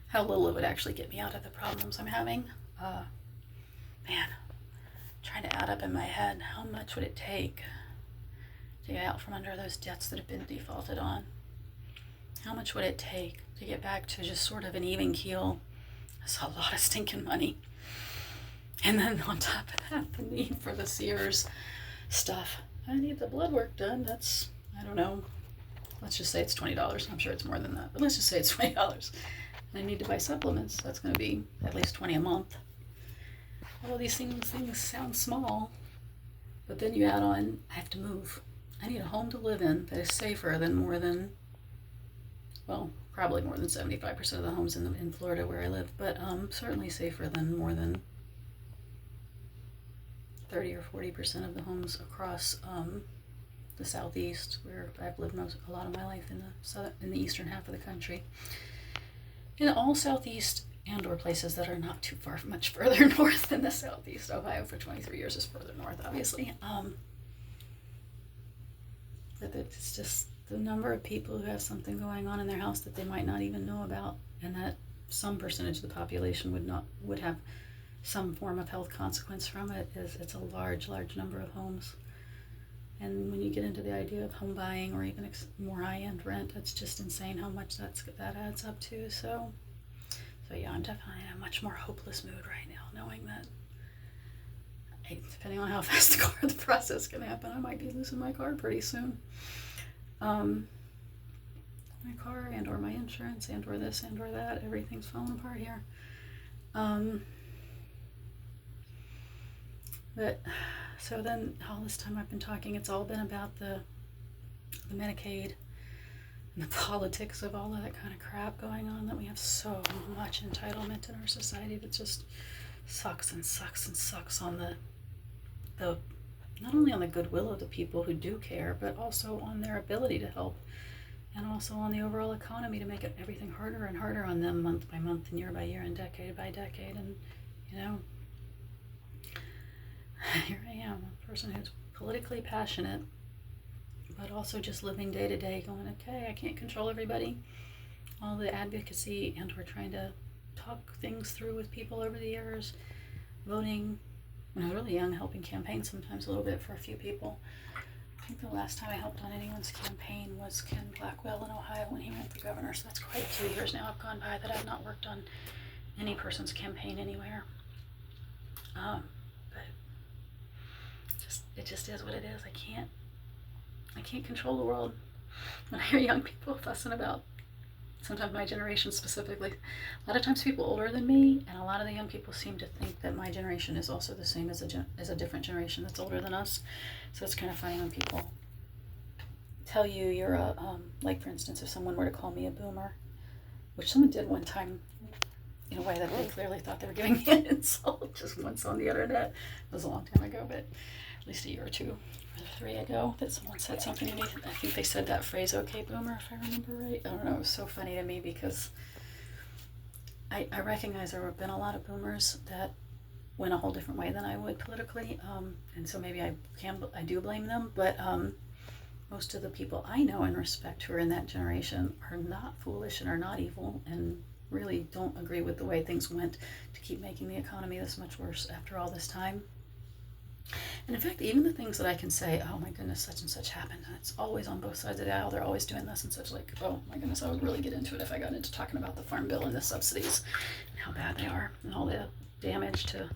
how little it would actually get me out of the problems I'm having. Man, trying to add up in my head, how much would it take to get out from under those debts that have been defaulted on? How much would it take to get back to just sort of an even keel? That's a lot of stinking money. And then on top of that, the need for the Sears stuff. I need the blood work done. That's, I don't know, let's just say it's $20. I'm sure it's more than that, but let's just say it's $20. And I need to buy supplements. That's going to be at least $20 a month. All of these things sound small, but then you add on, I have to move. I need a home to live in that is safer than probably more than 75% of the homes in Florida where I live, but certainly safer than more than 30 or 40% of the homes across the southeast, where I've lived a lot of my life in the eastern half of the country. In all southeast and/or places that are not too far, much further north than the southeast. Ohio for 23 years is further north, obviously. But it's just the number of people who have something going on in their house that they might not even know about, and that some percentage of the population would have some form of health consequence from it. It's a large number of homes. And when you get into the idea of home buying or even more high-end rent, it's just insane how much that adds up to. So yeah, I'm definitely in a much more hopeless mood right now, knowing that depending on how fast the process can happen, I might be losing my car pretty soon. My car and or my insurance and or this and or that, everything's falling apart here. But so then all this time I've been talking, it's all been about the Medicaid and the politics of all of that kind of crap going on, that we have so much entitlement in our society that just sucks and sucks and sucks on the not only on the goodwill of the people who do care, but also on their ability to help, and also on the overall economy to make everything harder and harder on them month by month and year by year and decade by decade. And here I am, a person who's politically passionate, but also just living day to day going, okay, I can't control everybody. All the advocacy, and we're trying to talk things through with people over the years, voting. When I was really young, helping campaign sometimes a little bit for a few people. think the last time I helped on anyone's campaign was Ken Blackwell in Ohio when he ran for governor. So that's quite a few years now have gone by that I've not worked on any person's campaign anywhere. But it just is what it is. I can't control the world. When I hear young people fussing about, sometimes my generation specifically, a lot of times people older than me, and a lot of the young people seem to think that my generation is also the same as a different generation that's older than us. So it's kind of funny when people tell you you're a, like for instance, if someone were to call me a boomer, which someone did one time in a way that they clearly thought they were giving me an insult just once on the internet. It was a long time ago, but at least a year or 2 or 3 ago that someone said something to me. I think they said that phrase, okay, boomer, if I remember right. I don't know, it was so funny to me because I recognize there have been a lot of boomers that went a whole different way than I would politically, and so maybe I do blame them, but most of the people I know and respect who are in that generation are not foolish and are not evil and really don't agree with the way things went to keep making the economy this much worse after all this time. And in fact, even the things that I can say, oh my goodness, such and such happened, and it's always on both sides of the aisle, they're always doing this and such, like, oh my goodness, I would really get into it if I got into talking about the farm bill and the subsidies and how bad they are and all the damage to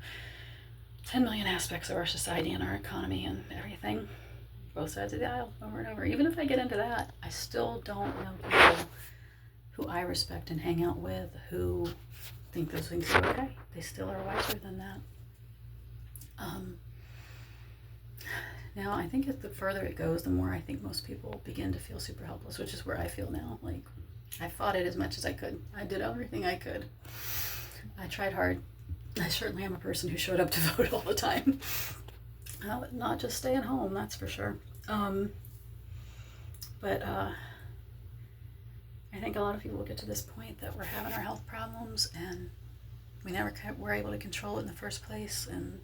10 million aspects of our society and our economy and everything, both sides of the aisle, over and over. Even if I get into that, I still don't know people who I respect and hang out with who think those things are okay. They still are wiser than that. Now, I think the further it goes, the more I think most people begin to feel super helpless, which is where I feel now. Like, I fought it as much as I could. I did everything I could. I tried hard. I certainly am a person who showed up to vote all the time. Not just staying home, that's for sure. But I think a lot of people get to this point that we're having our health problems and we never were able to control it in the first place, and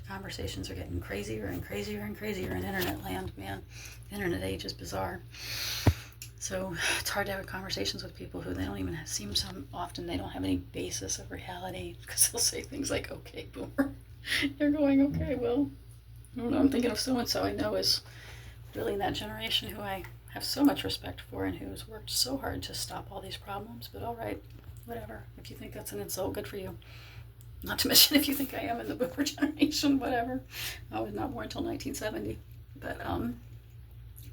conversations are getting crazier and crazier and crazier in internet land, man. The internet age is bizarre. So it's hard to have conversations with people who they don't even seem so often they don't have any basis of reality, because they'll say things like, okay, boomer. You're going, okay, well, I don't know, I'm thinking of so-and-so I know is really in that generation who I have so much respect for and who's worked so hard to stop all these problems, but all right, whatever. If you think that's an insult, good for you. Not to mention if you think I am in the boomer generation, whatever. I was not born until 1970. But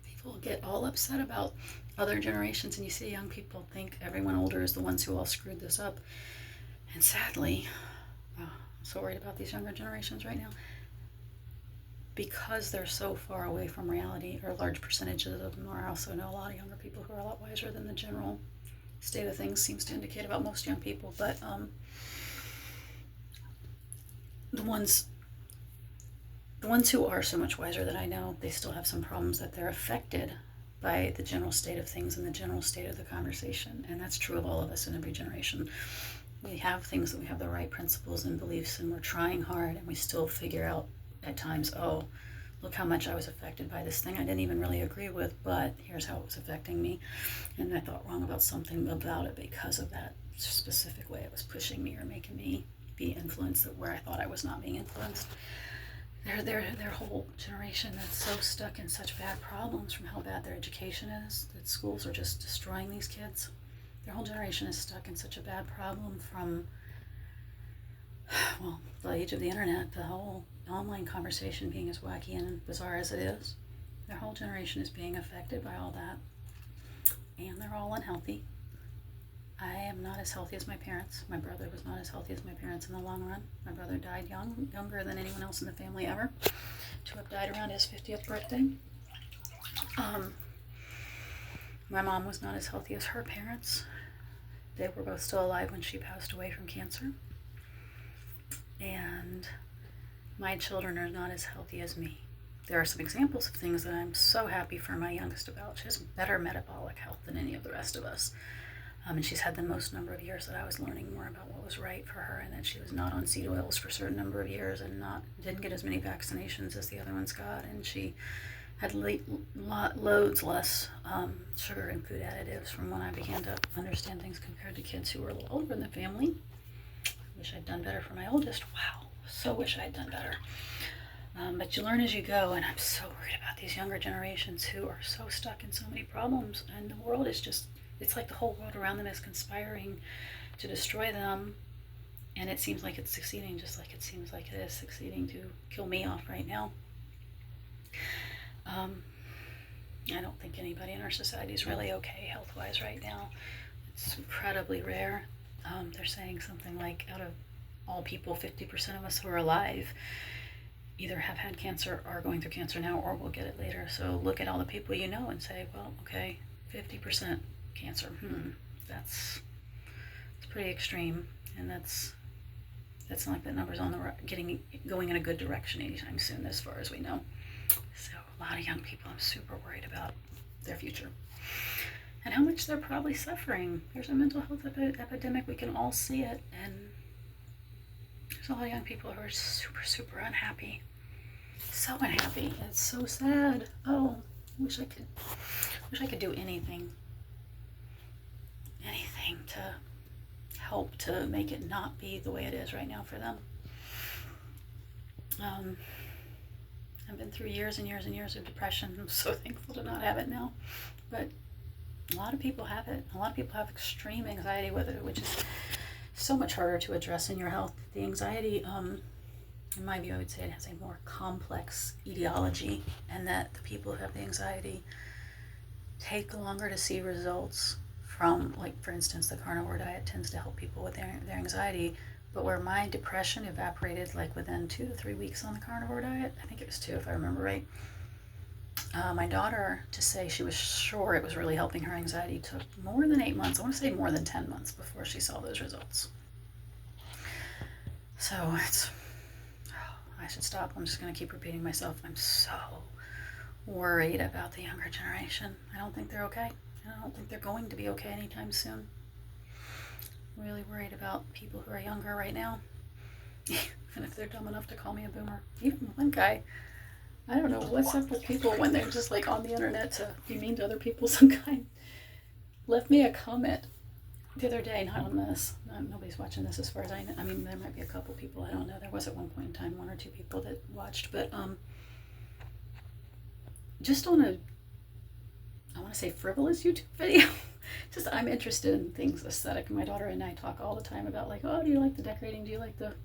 people get all upset about other generations, and you see young people think everyone older is the ones who all screwed this up. And sadly, I'm so worried about these younger generations right now, because they're so far away from reality, or large percentages of them are. I also know a lot of younger people who are a lot wiser than the general state of things seems to indicate about most young people. But the ones who are so much wiser than I know, they still have some problems that they're affected by the general state of things and the general state of the conversation. And that's true of all of us in every generation. We have things that we have the right principles and beliefs, and we're trying hard, and we still figure out at times, oh, look how much I was affected by this thing I didn't even really agree with, but here's how it was affecting me. And I thought wrong about something about it because of that specific way it was pushing me or making me be influenced where I thought I was not being influenced. Their whole generation that's so stuck in such bad problems from how bad their education is, that schools are just destroying these kids. Their whole generation is stuck in such a bad problem from, well, the age of the internet, the whole online conversation being as wacky and bizarre as it is. Their whole generation is being affected by all that, and they're all unhealthy. I am not as healthy as my parents. My brother was not as healthy as my parents in the long run. My brother died younger than anyone else in the family ever, to have died around his 50th birthday. My mom was not as healthy as her parents. They were both still alive when she passed away from cancer. And my children are not as healthy as me. There are some examples of things that I'm so happy for my youngest about. She has better metabolic health than any of the rest of us. And she's had the most number of years that I was learning more about what was right for her, and that she was not on seed oils for a certain number of years and didn't get as many vaccinations as the other ones got, and she had loads less sugar and food additives from when I began to understand things compared to kids who were a little older in the family. Wish I'd done better for my oldest. Wow, so wish I'd done better. But you learn as you go, and I'm so worried about these younger generations who are so stuck in so many problems, and the world is just, it's like the whole world around them is conspiring to destroy them, and it seems like it's succeeding just like it seems like it is succeeding to kill me off right now. I don't think anybody in our society is really okay health-wise right now. It's incredibly rare. They're saying something like out of all people, 50% of us who are alive either have had cancer, are going through cancer now, or will get it later. So look at all the people you know and say, well, okay, 50% cancer. That's pretty extreme, and that's not like the numbers on the going in a good direction anytime soon, as far as we know. So a lot of young people, I'm super worried about their future and how much they're probably suffering. There's a mental health epidemic. We can all see it, and there's a lot of young people who are super, super unhappy. So unhappy. It's so sad. Oh, I wish I could do anything to help to make it not be the way it is right now for them. I've been through years and years and years of depression. I'm so thankful to not have it now. But a lot of people have it. A lot of people have extreme anxiety with it, which is so much harder to address in your health. The anxiety, in my view, I would say it has a more complex etiology, and that the people who have the anxiety take longer to see results from, like, for instance, the carnivore diet tends to help people with their anxiety. But where my depression evaporated like within 2 to 3 weeks on the carnivore diet, I think it was 2 if I remember right, my daughter, to say she was sure it was really helping her anxiety, took more than 8 months. I want to say more than 10 months before she saw those results. So I should stop. I'm just going to keep repeating myself. I'm so worried about the younger generation. I don't think they're okay. I don't think they're going to be okay anytime soon. Really worried about people who are younger right now. Even if they're dumb enough to call me a boomer. Even one guy, I don't know what's up with people when they're just like on the internet to be mean to other people. Some guy left me a comment the other day, not on this. Nobody's watching this as far as I know. I mean, there might be a couple people, I don't know. There was at one point in time 1 or 2 people that watched, but just on a, I want to say frivolous YouTube video. Just, I'm interested in things aesthetic. My daughter and I talk all the time about, like, oh, do you like the decorating? Do you like the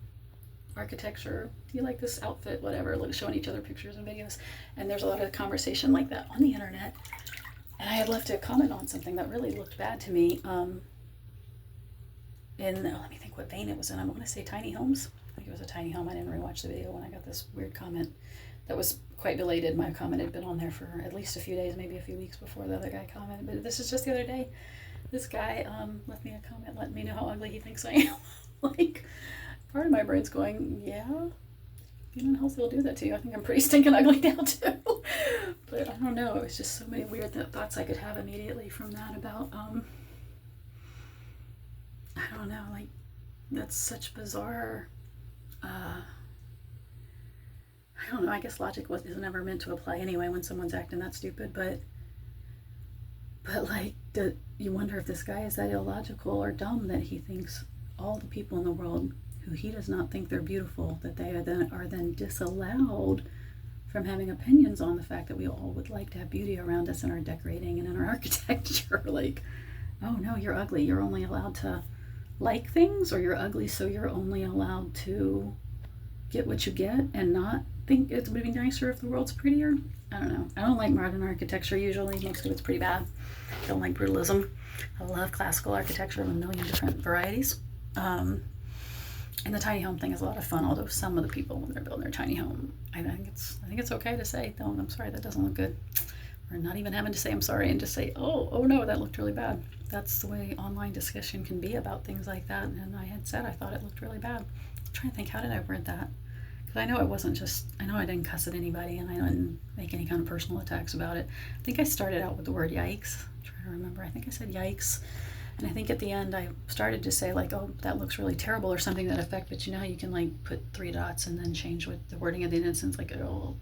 architecture? Do you like this outfit? Whatever, like showing each other pictures and videos. And there's a lot of conversation like that on the internet. And I had left a comment on something that really looked bad to me. Let me think what vein it was in. I want to say tiny homes. I think it was a tiny home. I didn't rewatch the video when I got this weird comment that was quite belated. My comment had been on there for at least a few days, maybe a few weeks before the other guy commented. But this is just the other day. This guy left me a comment letting me know how ugly he thinks I am. Like, part of my brain's going, yeah, being unhealthy will do that to you. I think I'm pretty stinking ugly now too. But I don't know. It was just so many weird thoughts I could have immediately from that about, I don't know, like, that's such bizarre, I don't know, I guess logic is never meant to apply anyway when someone's acting that stupid, but like, you wonder if this guy is that illogical or dumb that he thinks all the people in the world who he does not think they're beautiful, that they are then disallowed from having opinions on the fact that we all would like to have beauty around us in our decorating and in our architecture. Like, oh no, you're ugly, you're only allowed to like things, or you're ugly so you're only allowed to get what you get and not think it would be nicer if the world's prettier. I don't know. I don't like modern architecture usually. Most of it's pretty bad. I don't like brutalism. I love classical architecture of a million different varieties. And the tiny home thing is a lot of fun, although some of the people, when they're building their tiny home, I think it's okay to say, don't, I'm sorry, that doesn't look good. Or not even having to say I'm sorry and just say, oh no, that looked really bad. That's the way online discussion can be about things like that. And I had said I thought it looked really bad. I'm trying to think, how did I word that? Because I know it wasn't just, I know I didn't cuss at anybody and I didn't make any kind of personal attacks about it. I think I started out with the word yikes. I'm trying to remember. I think I said yikes. And I think at the end I started to say, like, oh, that looks really terrible, or something to that effect. But you know how you can, like, put 3 dots and then change what the wording of the instance, like, oh,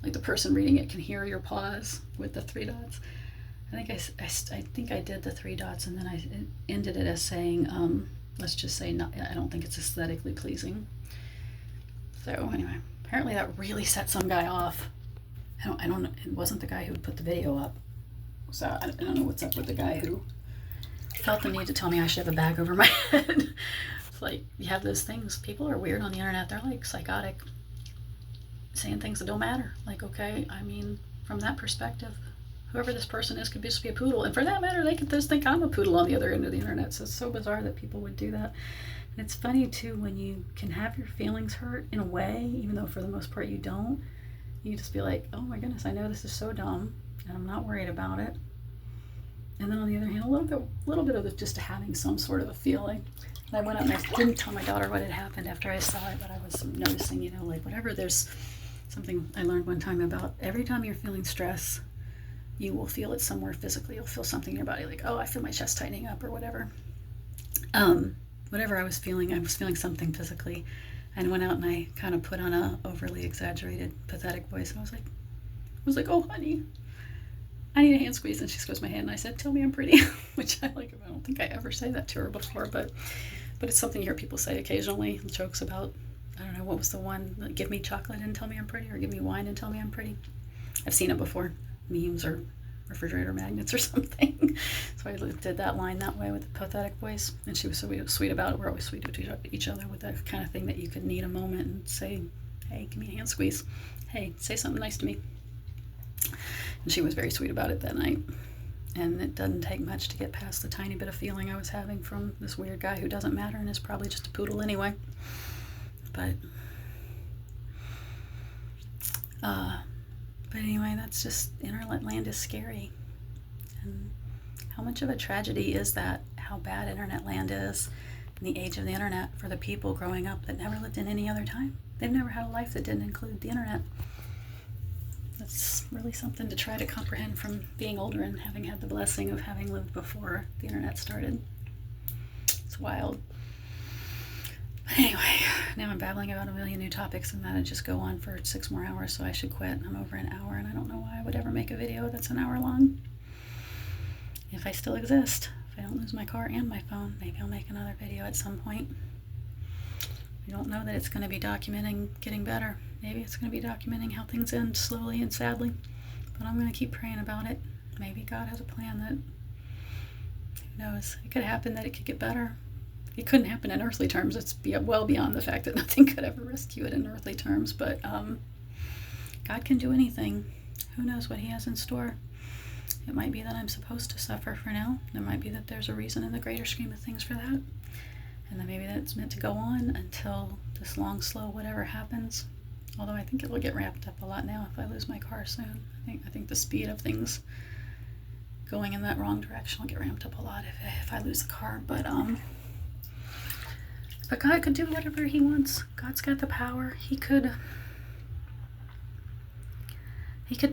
like the person reading it can hear your pause with the 3 dots. I think I did the 3 dots, and then I ended it as saying, let's just say, I don't think it's aesthetically pleasing. So anyway, Apparently that really set some guy off. I don't know. It wasn't the guy who put the video up. So I don't know what's up with the guy who felt the need to tell me I should have a bag over my head. It's like, you have those things. People are weird on the internet. They're like psychotic, saying things that don't matter. Like, okay, I mean, from that perspective, whoever this person is could just be a poodle. And for that matter, they could just think I'm a poodle on the other end of the internet. So it's so bizarre that people would do that. And it's funny, too, when you can have your feelings hurt in a way, even though for the most part you don't. You just be like, oh my goodness, I know this is so dumb, and I'm not worried about it. And then on the other hand, a little bit of just having some sort of a feeling. And I went out and I didn't tell my daughter what had happened after I saw it, but I was noticing, like whatever, there's something I learned one time about every time you're feeling stress, you will feel it somewhere physically. You'll feel something in your body, like, oh, I feel my chest tightening up or whatever. Whatever I was feeling something physically. And went out and I kind of put on a overly exaggerated, pathetic voice. And I was like, oh, honey, I need a hand squeeze. And she squeezed my hand and I said, tell me I'm pretty, which I don't think I ever say that to her before, but it's something you hear people say occasionally. Jokes about, I don't know, what was the one, like, give me chocolate and tell me I'm pretty, or give me wine and tell me I'm pretty. I've seen it before, memes or refrigerator magnets or something. So I did that line that way with a pathetic voice, and she was so sweet about it. We're always sweet to each other with that kind of thing, that you could need a moment and say, hey, give me a hand squeeze. Hey, say something nice to me. And she was very sweet about it that night. And it doesn't take much to get past the tiny bit of feeling I was having from this weird guy who doesn't matter and is probably just a poodle anyway. But anyway, that's just, internet land is scary. And how much of a tragedy is that, how bad internet land is in the age of the internet for the people growing up that never lived in any other time. They've never had a life that didn't include the internet. That's really something to try to comprehend from being older and having had the blessing of having lived before the internet started. It's wild. Anyway, now I'm babbling about a million new topics and that'd just go on for 6 more hours, so I should quit. I'm over an hour and I don't know why I would ever make a video that's an hour long. If I still exist, if I don't lose my car and my phone, maybe I'll make another video at some point. We don't know that it's going to be documenting getting better. Maybe it's going to be documenting how things end slowly and sadly, but I'm going to keep praying about it. Maybe God has a plan that, who knows, it could happen that it could get better. It couldn't happen in earthly terms. It's well beyond the fact that nothing could ever rescue it in earthly terms. But God can do anything. Who knows what he has in store? It might be that I'm supposed to suffer for now. There might be that there's a reason in the greater scheme of things for that. And then maybe that's meant to go on until this long, slow whatever happens. Although I think it will get ramped up a lot now if I lose my car soon. I think the speed of things going in that wrong direction will get ramped up a lot if I lose the car. But God could do whatever he wants. God's got the power. He could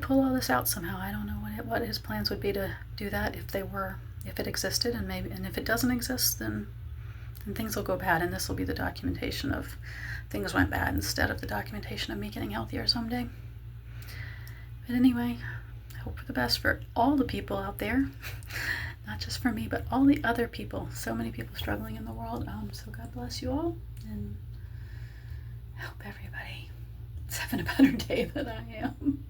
pull all this out somehow. I don't know what his plans would be to do that if it existed, and if it doesn't exist, then things will go bad, and this will be the documentation of things went bad instead of the documentation of me getting healthier someday. But anyway, I hope for the best for all the people out there. Not just for me, but all the other people. So many people struggling in the world. So God bless you all, and I hope everybody is having a better day than I am.